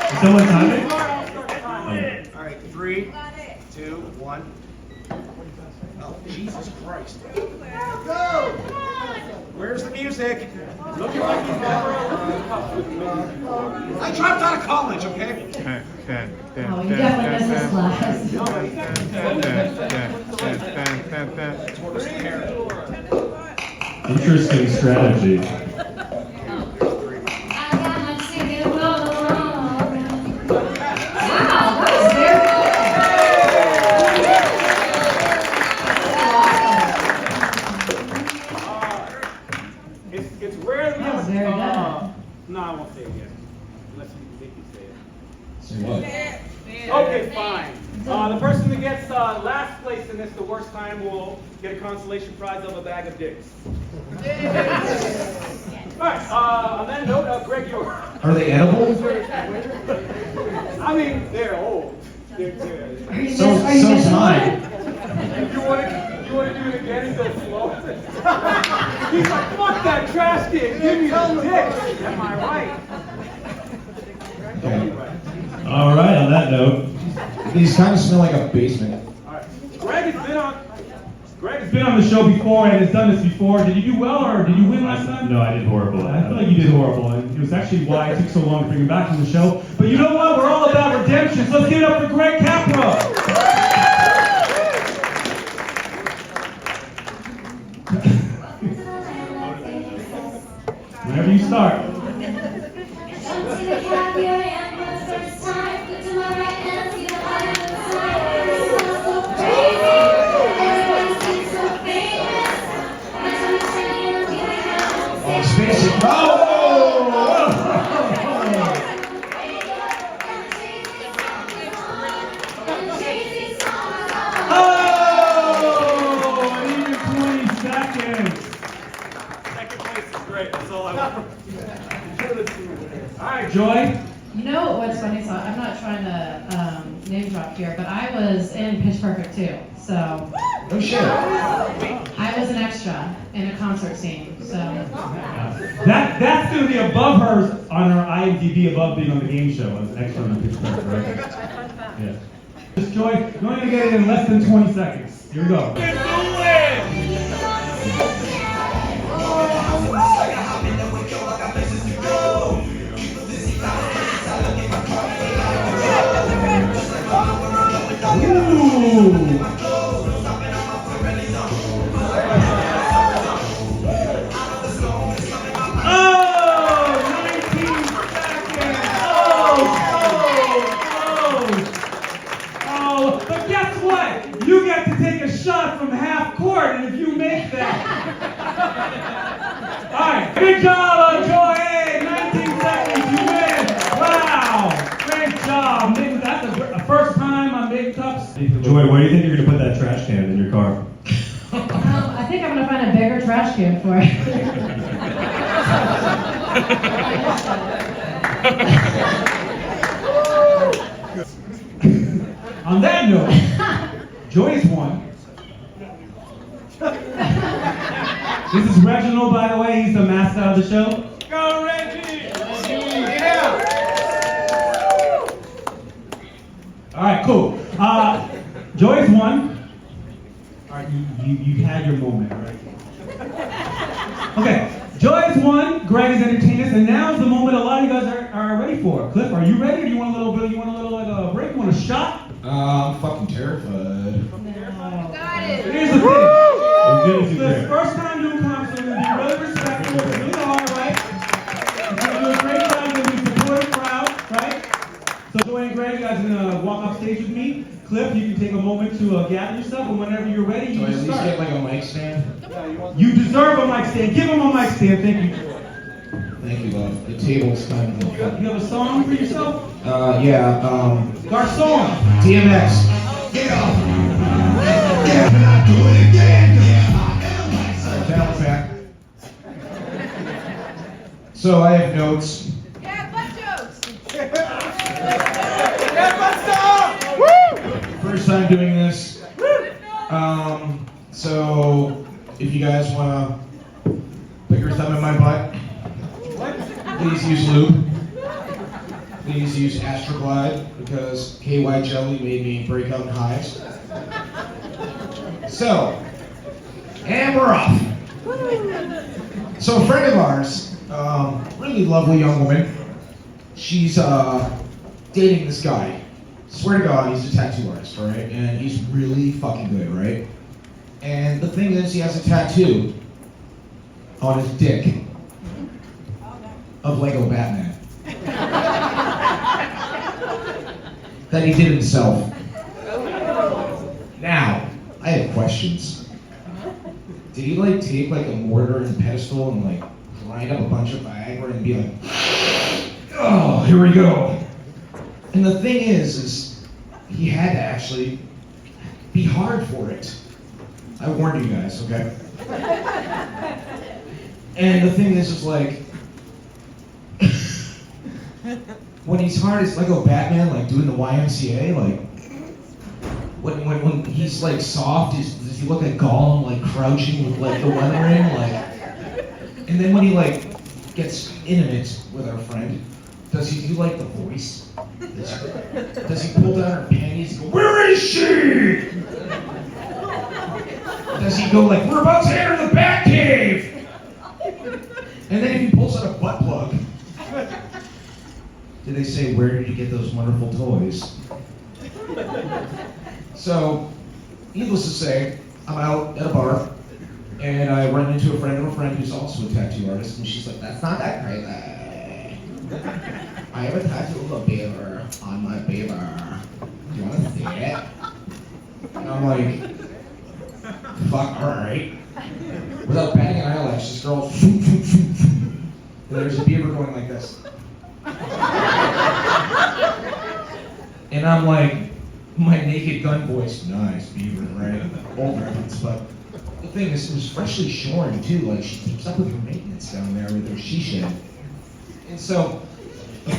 Is someone timing? All right, 3, 2, 1. Oh, Jesus Christ. Go! Where's the music? Looking like he's never I dropped out of college, okay? Oh, you definitely missed this class. Interesting strategy. It's rare that That was very good. No, I won't say it yet. Unless you think you say it. Say what? Okay, fine. The person that gets last place in this the worst time will get a consolation prize of a bag of dicks. Alright, on that note, Greg, you're... Are they edible? I mean, they're old. They're So mine. You want to do it again and go slow? He's like, fuck that trash can, give me the dick. Am I right? Okay. All right, on that note, These kind of smell like a basement. Alright, Greg has Been on the show before and has done this before. Did you do well or did you win last time? no, I did horrible. I feel like you did horrible, and it was actually why it took so long to bring him back to the show. But you know what? We're all about redemption. So let's give it up for Greg Capra. Whenever you start. Space it. Oh! Oh! I need your 20 seconds. second place is great. That's all I want. Alright, Joy? You know what's funny? So I'm not trying to name drop here, but I was in Pitch Perfect too. So Oh shit. I was an extra in a concert scene. So That's going to be above hers on her IMDb, above being on the game show as an extra on the Pitch Perfect, right? Yeah. Just Joy, you're going to get it in less than 20 seconds. Here we go. Ooh. But guess what? You get to take a shot from half court On that note, Joyce won. This is Reginald, by the way. He's the mascot of the show. Go, Reggie! Yeah! All right, cool. Joyce won. All right, you had your moment, right? Okay, Joyce won. Greg has entertained us, and now is the moment a lot of you guys are ready for. Cliff, are you ready? Or do you want a little bit? You want a little like a break? You want a shot? I'm fucking terrified. Got it. Here's the thing. As good as you It's the can. first time doing comedy, so we're gonna be really respectful. It's really hard, right? It's gonna do a great job. It's gonna be a supportive crowd, right? So Joy and Greg, you guys are gonna walk off stage with me. Cliff, you can take a moment to gather yourself, and whenever you're ready, Do you I at can least start. get like a mic stand? You deserve a mic stand. Give him a mic stand. Thank you. Thank you, love. The table's kind of You have a song for yourself? yeah, Garçon. DMX. Get off. Yeah, can I do it again? Yeah, Talent back. So I have notes. Yeah, butt jokes. First time doing this. So if you guys wanna put your thumb in my butt, please use lube. Please use Astroglide because KY jelly made me break out in hives. So, and we're off. So a friend of ours, really lovely young woman, she's dating this guy. Swear to God, he's a tattoo artist, right? And he's really fucking good, right? And the thing is, he has a tattoo on his dick of Lego Batman that he did himself. Now, I have questions. Did he like take like a mortar and pestle and like grind up a bunch of Viagra and be like, oh, here we go? And the thing is he had to actually be hard for it. I warned you guys, okay? And the thing is like, when he's hard, it's like a Batman, like doing the YMCA, like, when he's like soft, does he look like Gollum, like crouching with like the One Ring, like, and then when he like gets intimate with our friend, does he do like the voice? Does he pull down her panties and go, where is she? Does he go like, we're about to enter the Batcave? And then if he pulls out a butt plug, do they say, where did you get those wonderful toys? So, needless to say, I'm out at a bar, and I run into a friend of a friend who's also a tattoo artist, and she's like, that's not that great. I have a tattoo of a beaver on my beaver. Do you want to see it? And I'm like, fuck, alright. Without batting an eyelash, this girl, and there's a beaver going like this. And I'm like, my naked gun voice, nice beaver, right? Old reference, but the thing is, it was freshly shorn too. Like, she keeps up with her maintenance down there with her she shed. And so,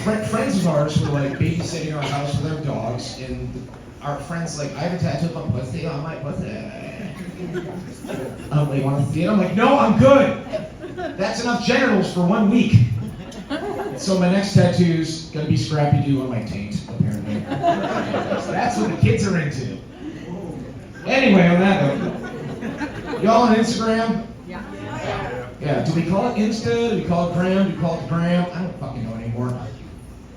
friends of ours were like babysitting our house with our dogs, and our friend's like, I have a tattoo of a pussy on my pussy. They want to see it? I'm like, no, I'm good. That's enough genitals for 1 week. So my next tattoo's gonna be Scrappy-Doo on my taint, apparently. So that's what the kids are into. Anyway, on that note, y'all on Instagram? Yeah, do we call it Insta? Do we call it Gram? Do we call it Gram? I don't fucking know anymore.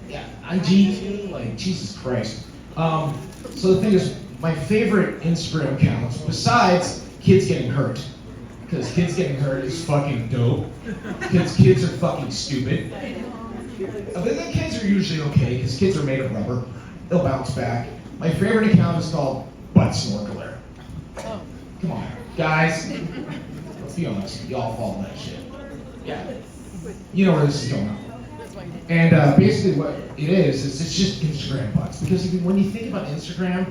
Yeah, IG too? Like, Jesus Christ. So the thing is, my favorite Instagram accounts, besides kids getting hurt, because kids getting hurt is fucking dope, because kids are fucking stupid. But the kids are usually okay, because kids are made of rubber. They'll bounce back. My favorite account is called Butt Snorkeler. Come on, guys. Let's be honest, y'all follow that shit. Yeah. You know where this is going. And basically what it is it's just Instagram butts. Because when you think about Instagram,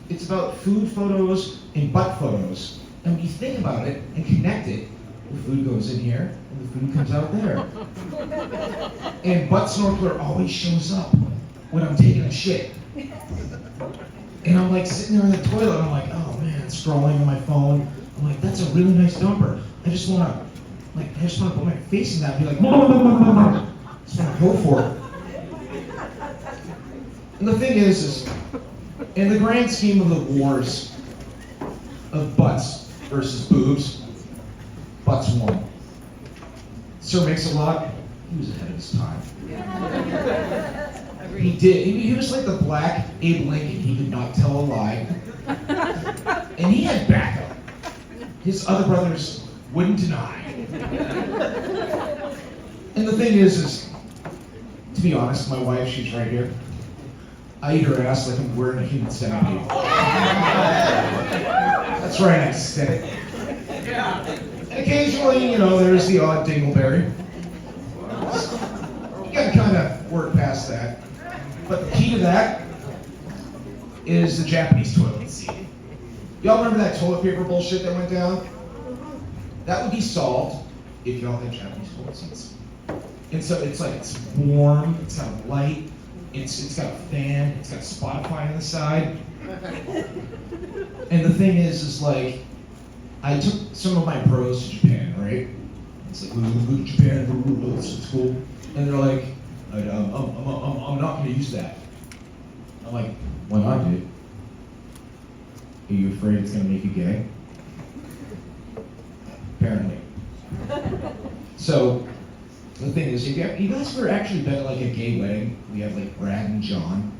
it's about food photos and butt photos. And when you think about it and connect it, The food goes in here, and the food comes out there. And butt snorkeler always shows up when I'm taking a shit. And I'm like sitting there in the toilet, and I'm like, oh man, scrolling on my phone. I'm like, that's a really nice dumper. I just wanna put my face in that and be like, I just wanna go for it. And the thing is in the grand scheme of the wars of butts versus boobs, butts won. Sir Mix-a-Lot, he was ahead of his time. He did. He was like the black Abe Lincoln. He could not tell a lie. And he had backup. His other brothers wouldn't deny. And the thing is, to be honest, my wife, she's right here. I eat her ass like I'm wearing a human centipede. That's right, I said it. And occasionally, you know, there's the odd dingleberry. You gotta kind of work past that. But the key to that is the Japanese toilet seat. Y'all remember that toilet paper bullshit that went down? That would be solved if y'all had Japanese toilet seats. And so it's like, it's warm, it's got a light, it's got a fan, it's got Spotify on the side. And the thing is like, I took some of my bros to Japan, right? It's like, we'll go to Japan, it's cool. And they're like, I'm not gonna use that. I'm like, why not, dude? Are you afraid it's gonna make you gay? Apparently. So, the thing is, you guys ever actually been to like a gay wedding? We have like Brad and John.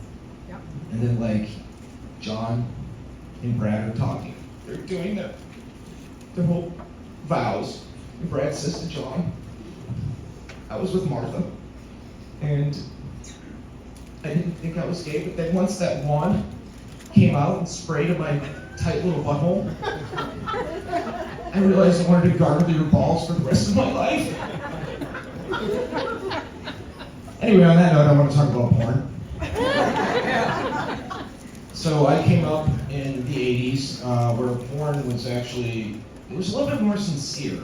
Yep. And then like, John and Brad are talking. They're doing their whole vows. And Brad says to John, I was with Martha, and I didn't think I was gay, but then once that wand came out and sprayed in my tight little butthole, I realized I wanted to gargle your balls for the rest of my life. Anyway, on that note, I want to talk about porn. So I came up in the 80s where porn was actually, it was a little bit more sincere,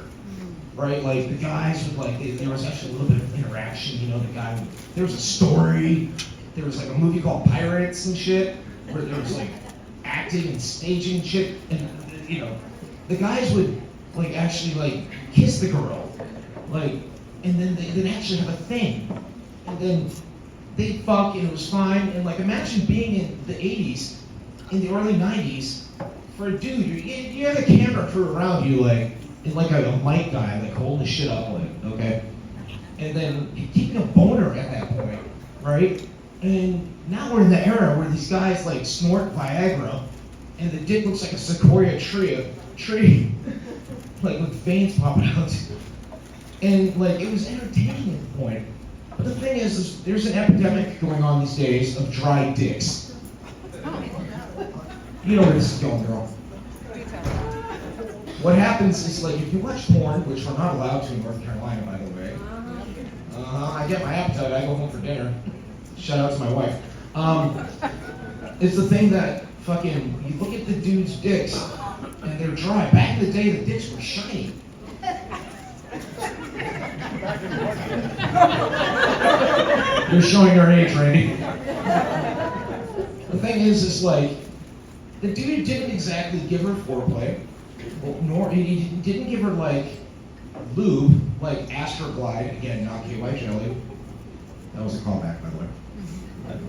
right? Like the guys would like, there was actually a little bit of interaction, you know, there was a story, there was like a movie called Pirates and shit, where there was like acting and staging shit, and you know, the guys would like actually like kiss the girl, like, and then they'd actually have a thing, and then they'd fuck and it was fine, and like imagine being in the 80s, in the early 90s, for a dude, you have a camera crew around you, like, and like a mic guy, like holding the shit up, like, okay? And then keeping a boner at that point, right? And now we're in the era where these guys like snort Viagra, and the dick looks like a sequoia tree, like with veins popping out. And like, it was entertaining at the point. But the thing is there's an epidemic going on these days of dry dicks. You know where this is going, girl. What happens is like, if you watch porn, which we're not allowed to in North Carolina, by the way. I get my appetite, I go home for dinner. Shout out to my wife. It's the thing that fucking, you look at the dude's dicks, and they're dry. Back in the day, the dicks were shiny. You're showing your age, Randy. The thing is like, the dude didn't exactly give her foreplay, nor he didn't give her like lube, like Astroglide, again, not KY jelly. That was a callback, by the way.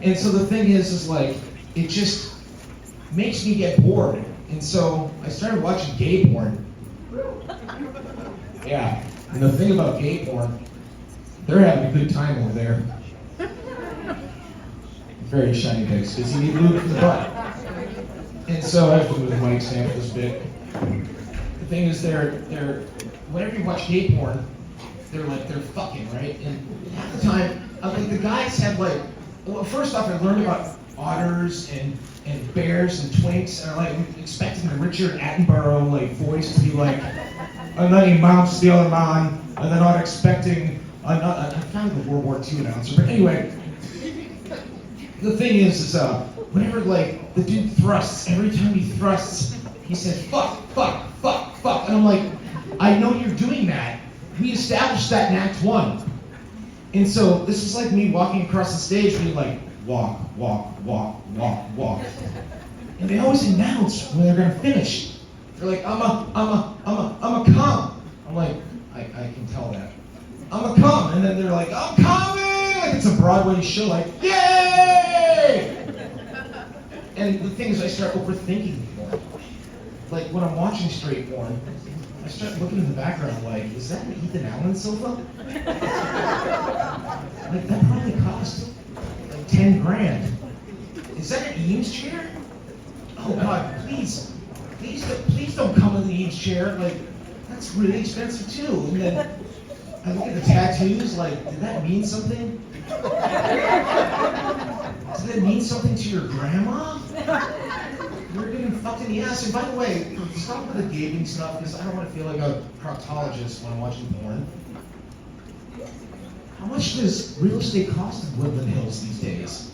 And so the thing is like, it just makes me get bored. And so I started watching gay porn. Yeah, and the thing about gay porn, they're having a good time over there. Very shiny dicks, because you need lube for the butt. And so I've been with Mike Sam for this bit. The thing is, they're whenever you watch gay porn, they're fucking, right? And half the time, like the guys have like, well, first off, I learned about otters and bears and twinks, and I'm like expecting the Richard Attenborough like voice to be like, and then he mounts the other man, and then not expecting, I'm kind of a World War II announcer, but anyway, the thing is whenever like the dude thrusts, every time he thrusts, he says fuck, fuck, fuck, fuck, and I'm like, I know you're doing that. We established that in Act 1. And so this is like me walking across the stage being like, walk, walk, walk, walk, walk. And they always announce when they're gonna finish. They're like, I'm a come. I'm like, I can tell that. I'm a come. And then they're like, I'm coming! Like it's a Broadway show, like, yay! And the thing is, I start overthinking more. Like when I'm watching straight porn, I start looking in the background like, is that an Ethan Allen sofa? Like that probably cost like 10 grand. Is that an Eames chair? Oh God, please don't come in the Eames chair. Like, that's really expensive too. And then I look at the tattoos, like, did that mean something? Did that mean something to your grandma? You're getting fucked in the ass. And by the way, stop with the gaping stuff, because I don't want to feel like a proctologist when I'm watching porn. How much does real estate cost in Woodland Hills these days?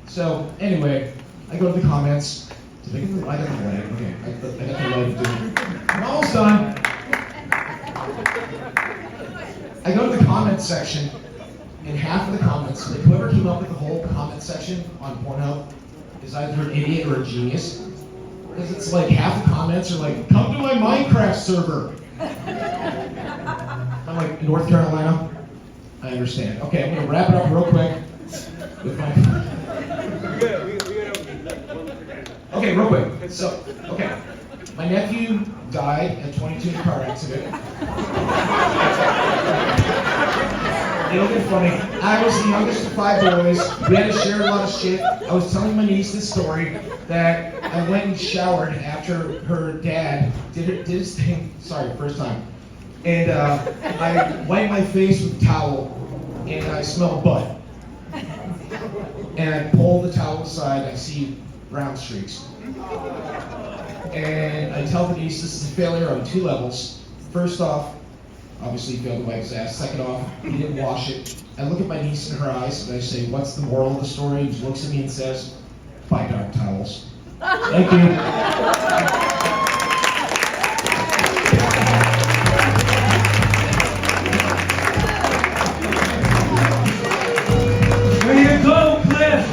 So, anyway, I go to the comments. Did I get the light on the light? Okay, I got the light doing. I'm almost done. I go to the comments section, and half of the comments, like whoever came up with the whole comment section on Pornhub is either an idiot or a genius. Because it's like half the comments are like, come to my Minecraft server. I'm like, North Carolina? I understand. Okay, I'm gonna wrap it up real quick with my... Okay, real quick. So, okay. My nephew died at 22 in a car accident. It'll get funny. I was the youngest of 5 boys. We had to share a lot of shit. I was telling my niece this story that I went and showered after her dad did his thing. Sorry, first time. And I wiped my face with a towel, and I smelled butt. And I pull the towel aside, I see brown streaks. And I tell the niece this is a failure on 2 levels. First off, obviously he failed to wipe his ass. Second off, he didn't wash it. I look at my niece in her eyes and I say, what's the moral of the story? She looks at me and says, buy dark towels. Thank you. Way to go, Cliff!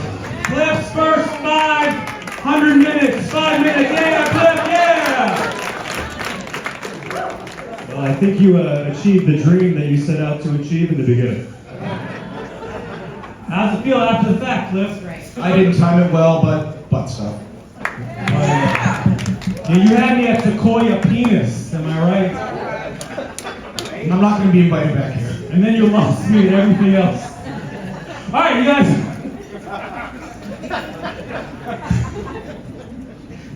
Cliff's first 500 minutes, 5 minutes, yeah, Cliff, yeah! Well, I think you achieved the dream that you set out to achieve in the beginning. How's it feel after the fact, Cliff? I didn't time it well, but butt stuff. Yeah, you had me at Sequoia Penis, am I right? I'm not going to be invited back here. And then you lost me and everything else. All right, you guys.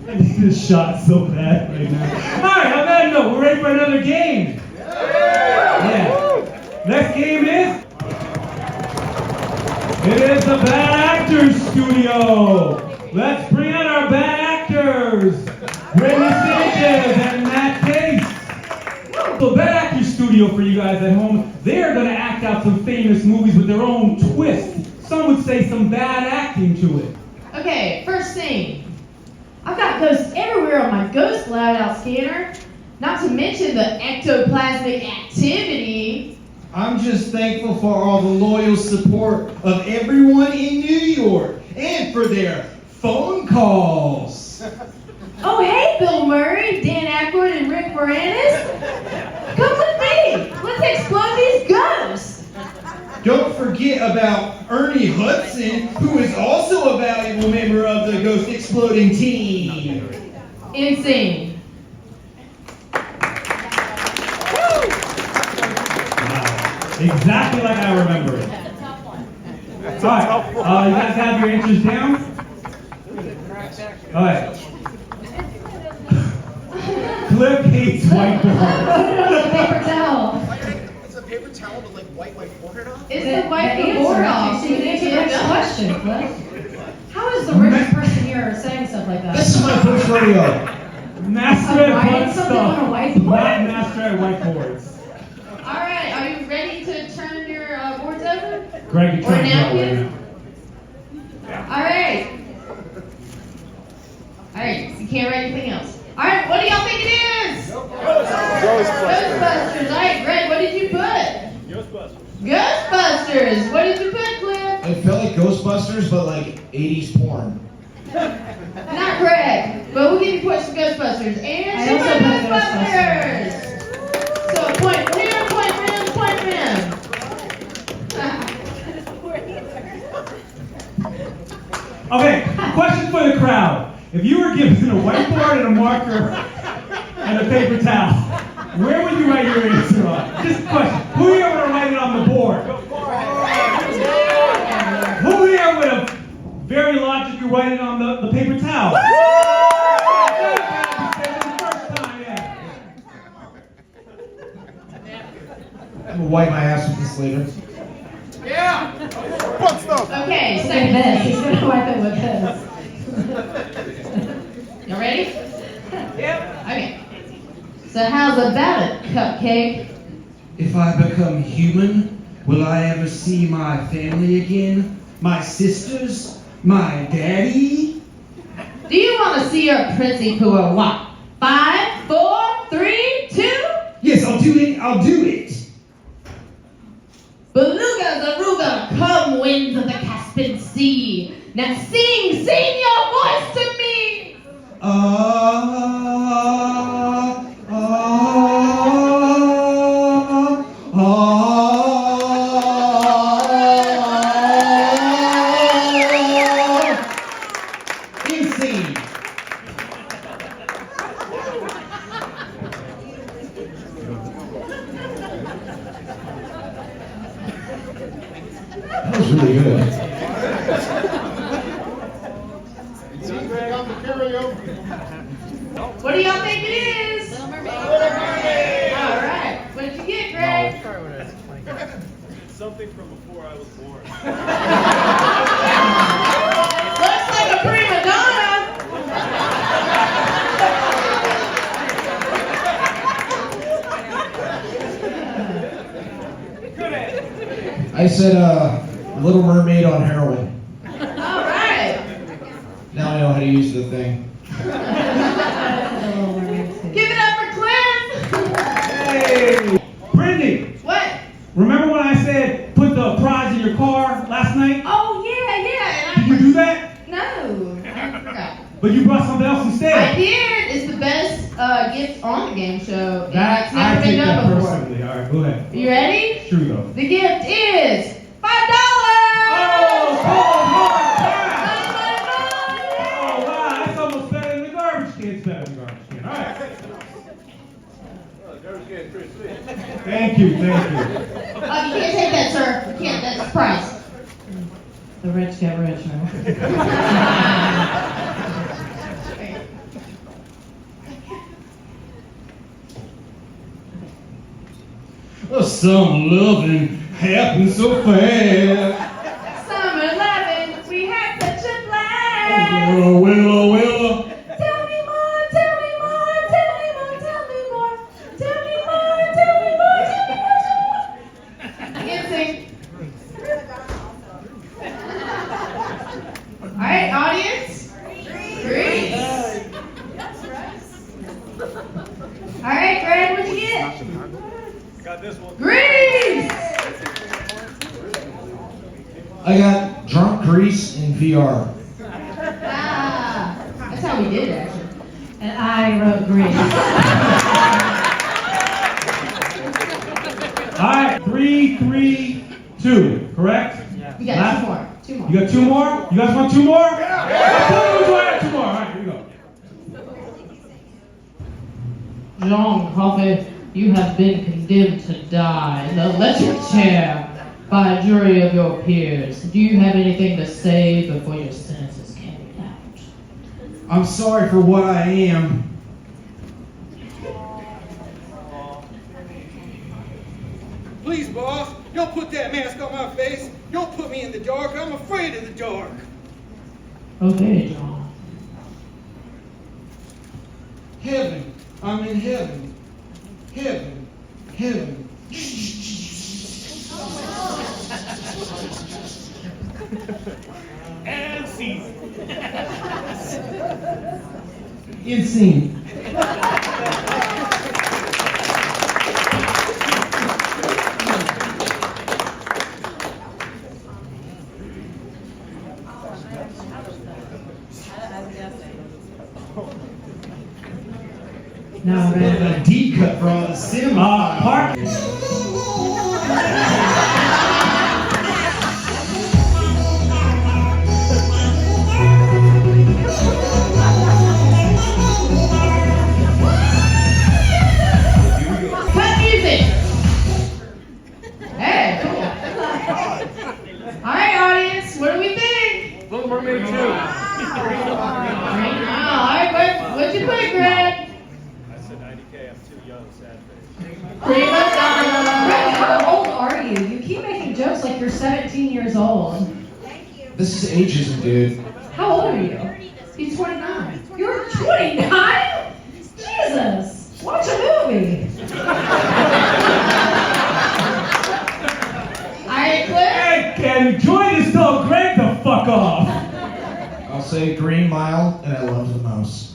I need this shot so bad right now. All right, on that note, we're ready for another game. Yeah. Next game is... It is the Bad Actors Studio. Let's bring out our bad actors. Britny, Sanchez, and Matt Case. So Bad Actors Studio for you guys at home, they're going to act out some famous movies with their own twist. Some would say some bad acting to it. Okay, first thing. I've got ghosts everywhere on my ghost loud-out scanner. Not to mention the ectoplasmic activity. I'm just thankful for all the loyal support of everyone in New York and for their phone calls. Oh, hey, Bill Murray, Dan Aykroyd, and Rick Moranis. Come with me. Let's explode these ghosts. Don't forget about Ernie Hudson, who is also a valuable member of the Ghost Exploding team. Insane. Exactly like I remember it. All right, you guys have your answers down? All right. Cliff hates whiteboard. Paper towel. It's a paper towel to like wipe my forehead off? It's the wipe the board off. So you can answer the next question, Cliff. How is the richest person here saying stuff like that? This is my first rodeo. Master at Writing fun something on a stuff, whiteboard? not master at whiteboards. All right, are you ready to turn your boards over? Greg, you're Or trying to go right napkin? now. All right. All right, you can't write anything else. All right, what do y'all think it is? Ghost. Ghostbusters. All right, Greg, what did you put? Ghostbusters. What did you put, Cliff? It felt like Ghostbusters, but like 80s porn. Not correct, but we'll give you points for Ghostbusters. And I she also put put Ghostbusters. So a point for him, point for him, point for him. Okay, question for the crowd. If you were given a whiteboard and a marker and a paper towel, where would you write your answer on? Just a question. Who here would write it on the board? Who here would have very logically write it on the paper towel? I'm gonna wipe my ass with this later. Okay, Say second this. thing. He's gonna wipe it with this. You ready? Yep. Okay. So how's about it, Cupcake? If I become human, will I ever see my family again? My sisters? My daddy? Do you want to see your Princey Pooh or what? 5, 4, 3, 2? Yes, I'll do it. I'll do it. Beluga, Zaruga, come winds of the Caspian Sea. Now sing your voice to me. Insane. That was really good. What do y'all think it is? All right. What did you get, Greg? Something from before I was born. Looks like a prima donna. I said, Little Mermaid on heroin. All right. Now I know how to use the thing. Give it up for Cliff. Hey! Britny, What? remember when I said put the prize in your car last night? Oh, yeah. Did you do that? No, I forgot. But you brought something else instead. I did. It's the best gift on the game show. And That, it's I never take been that done before. personally. All right, go ahead. You ready? True though. The gift is $5. Oh, cold hard cash. Oh, wow, that's almost better than the garbage can. It's better than the garbage can. All right. Thank you. You can't take that, sir. You can't. That's the price. The rich get richer. Some loving happens so fast. Summer loving, we had such a blast. Willow. Tell me more, tell me more, tell me more, tell me more. Tell me more, tell me more, tell me more, tell me more. You can sing. All right, audience. Grease. All right, Greg, what'd you get? Got this one. Grease. I got drunk grease in VR. Ah, that's how we did it, actually. And I wrote green. All right, 3, 3, 2, correct? We got Last- two more. Two more. You got 2 more? You guys want 2 more? Yeah! 2 more. All right, here we go. John Coffey, you have been condemned to die in the electric chair by a jury of your peers. Do you have anything to say before your sentence is carried out? I'm sorry for what I am. Please, boss, don't put that mask on my face. Don't put me in the dark. I'm afraid of the dark. Okay, John. Heaven. I'm in heaven. Heaven. And season. Insane. No, And right. a deep cut for all the cinema. Park. Cut music. Hey, cool. All right, audience, what do we think? Little Mermaid 2. All right, what'd you put, Greg? I said 90K, I'm too young, sad face. Prima Greg, how donna. old are you? You keep making jokes like you're 17 years old. Thank you. This is ageism, dude. How old are you? He's 29. You're 29? Jesus! Watch a movie. All right, Cliff. Hey, can Joy just tell Greg to fuck off? I'll say Green Mile, and I love the mouse.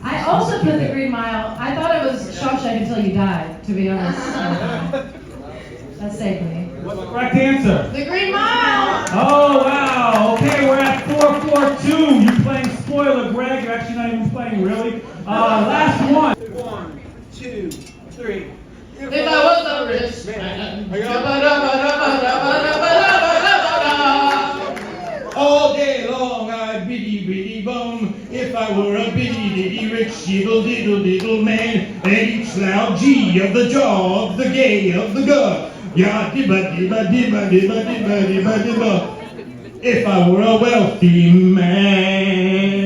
I also put the Green Mile. I thought it was Shawshank Until You Die, to be honest. That saved me. What's the correct answer? The Green Mile. Oh, wow. Okay, we're at 4-4-2. You're playing spoiler, Greg. You're actually not even playing, really. Last one. 1, 2, 3. If I was a rich man. All day long I'd biddy biddy bum if I were a biddy diddy rich diddle diddle diddle man, and each loud G of the jaw of the gay of the gut. Ya dibba dibba dibba dibba dibba dibba dibba. If I were a wealthy man.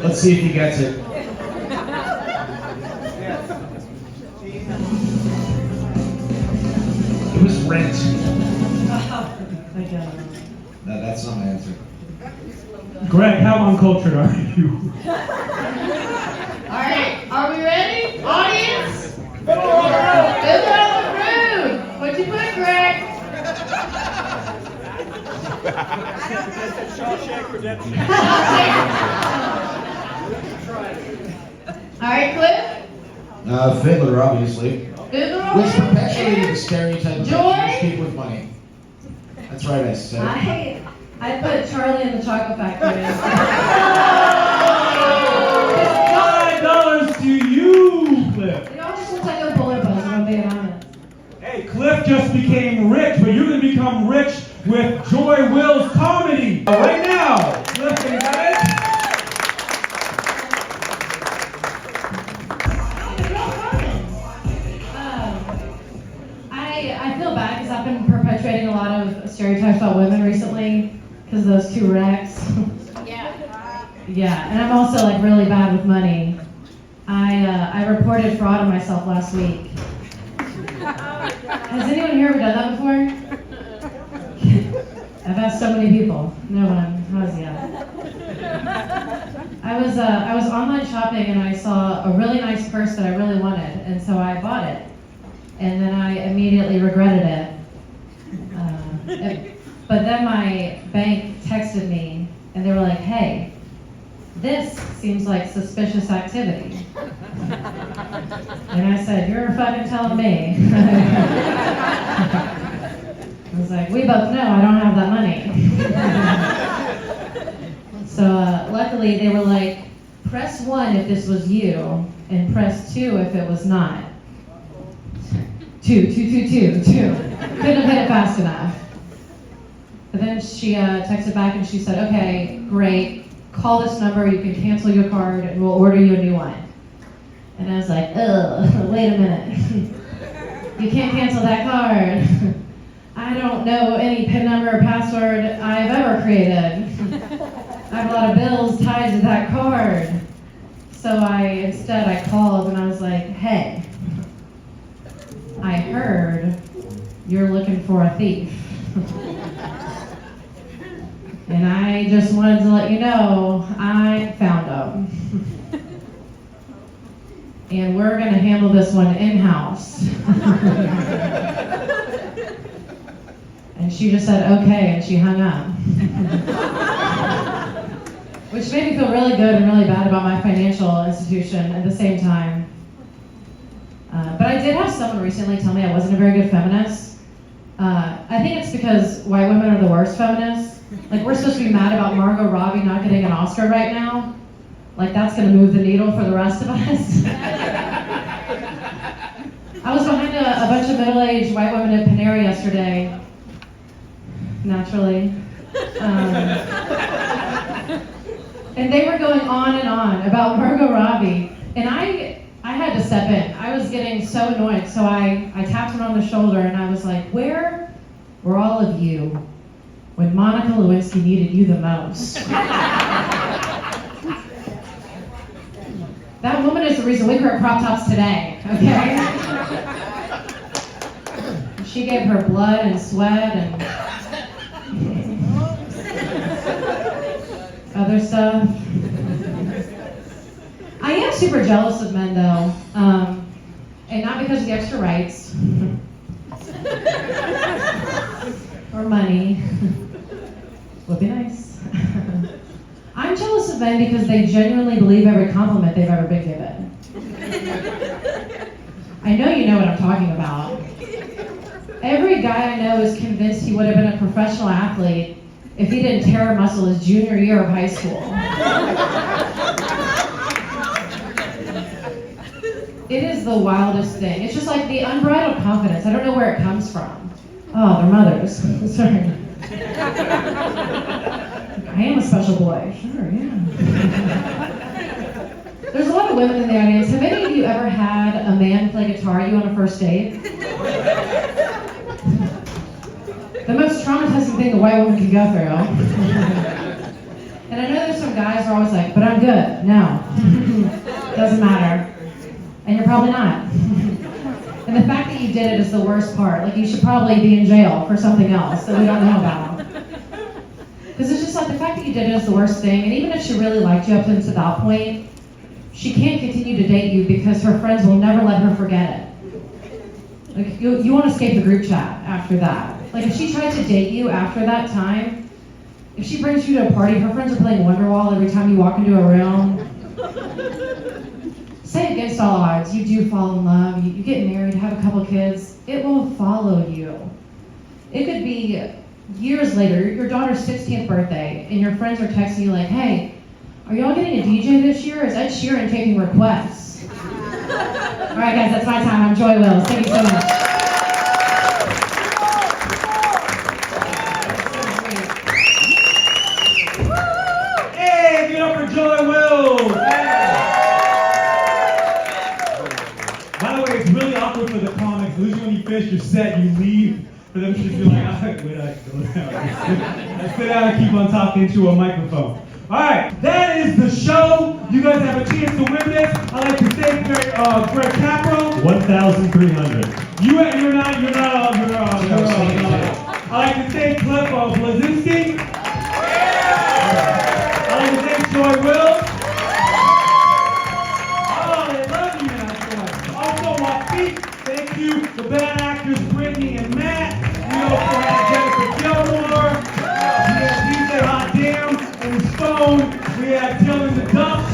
Let's see if he gets it. It was Rent. My God. No, that's not my answer. Greg, how uncultured are you? All right, are we ready? Audience? Fiddler on the Road. What'd you put, Greg? Shawshank Redemption. All right, Cliff. Fiddler, obviously. Fiddler on Which the Road. perpetuated the stereotype of Joy? rich people with money. That's right, I said. I put Charlie and the Chocolate Factory. $5 to you, Cliff. It all just looks like a bowler buzz, if I'm being honest. Hey, Cliff just became rich, but you're going to become rich with Joy Will's comedy. Right now, Cliff, you got it? I feel bad because I've been perpetuating a lot of stereotypes about women recently because of those two wrecks. Yeah, and I'm also like really bad with money. I reported fraud on myself last week. Has anyone here ever done that before? I've asked so many people. No one has yet. I was online shopping and I saw a really nice purse that I really wanted, and so I bought it. And then I immediately regretted it. But then my bank texted me and they were like, "Hey, this seems like suspicious activity." And I said, "You're fucking telling me." I was like, "We both know I don't have that money." So luckily they were like, "Press 1 if this was you, and press 2 if it was not." 2. Couldn't have hit it fast enough. But then she texted back and she said, "Okay, great. Call this number. You can cancel your card and we'll order you a new one." And I was like, "Ugh, wait a minute. You can't cancel that card. I don't know any PIN number or password I've ever created. I have a lot of bills tied to that card." So instead I called and I was like, "Hey, I heard you're looking for a thief. And I just wanted to let you know I found him. And we're going to handle this one in-house." And she just said, "Okay," and she hung up. Which made me feel really good and really bad about my financial institution at the same time. But I did have someone recently tell me I wasn't a very good feminist. I think it's because white women are the worst feminists. Like, we're supposed to be mad about Margot Robbie not getting an Oscar right now. Like, that's gonna move the needle for the rest of us. I was behind a bunch of middle-aged white women at Panera yesterday, naturally. And they were going on and on about Margot Robbie. And I had to step in. I was getting so annoyed, so I tapped him on the shoulder and I was like, where were all of you when Monica Lewinsky needed you the most? That woman is the reason we wear crop tops today, okay? She gave her blood and sweat and other stuff. I am super jealous of men though, and not because of the extra rights or money. Would be nice. I'm jealous of men because they genuinely believe every compliment they've ever been given. I know you know what I'm talking about. Every guy I know is convinced he would have been a professional athlete if he didn't tear a muscle his junior year of high school. It is the wildest thing. It's just like the unbridled confidence. I don't know where it comes from. Oh, their mothers. Sorry. I am a special boy. Sure, yeah. There's a lot of women in the audience. Have any of you ever had a man play guitar to you on a first date? The most traumatizing thing a white woman can go through. And I know there's some guys who are always like, but I'm good. No. Doesn't matter. And you're probably not. And the fact that you did it is the worst part. Like, you should probably be in jail for something else that we don't know about. Because it's just like, the fact that you did it is the worst thing. And even if she really liked you up until that point, she can't continue to date you because her friends will never let her forget it. Like, you won't escape the group chat after that. Like, if she tries to date you after that time, if she brings you to a party, her friends are playing Wonderwall every time you walk into a room. Say against all odds, you do fall in love, you get married, have a couple kids, it will follow you. It could be years later, your daughter's 16th birthday, and your friends are texting you like, hey, are y'all getting a DJ this year? Is Ed Sheeran taking requests? All right, guys, that's my time. I'm Joy Wills. Thank you so much. Hey, give it up for Joy Wills. By the way, it's really awkward for the comics. Usually when you finish your set, you leave. For them to just be like, wait, I go down. I sit down and keep on talking into a microphone. All right, that is the show. You guys have a chance to win this. I'd like to thank Greg Capra. 1,300. You're not. I'd like to thank Cliff Bleszinski. I'd like to thank Joy Wills. Oh, they love you, man. Also, Wafeeq. Thank you. The bad actors, Britny and Matt. We also had Jennifer Gilmore. We had DJ Hot Damn and Stone. We had Dylan the Ducks.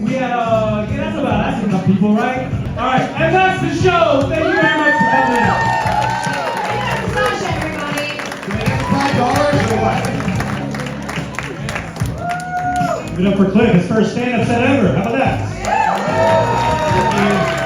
We had, that's enough people, right? All right, and that's the show. Thank you very much for coming out. Sasha, everybody. Do I get $5 or what? Give it up for Cliff, his first stand-up set ever. How about that? Thank you.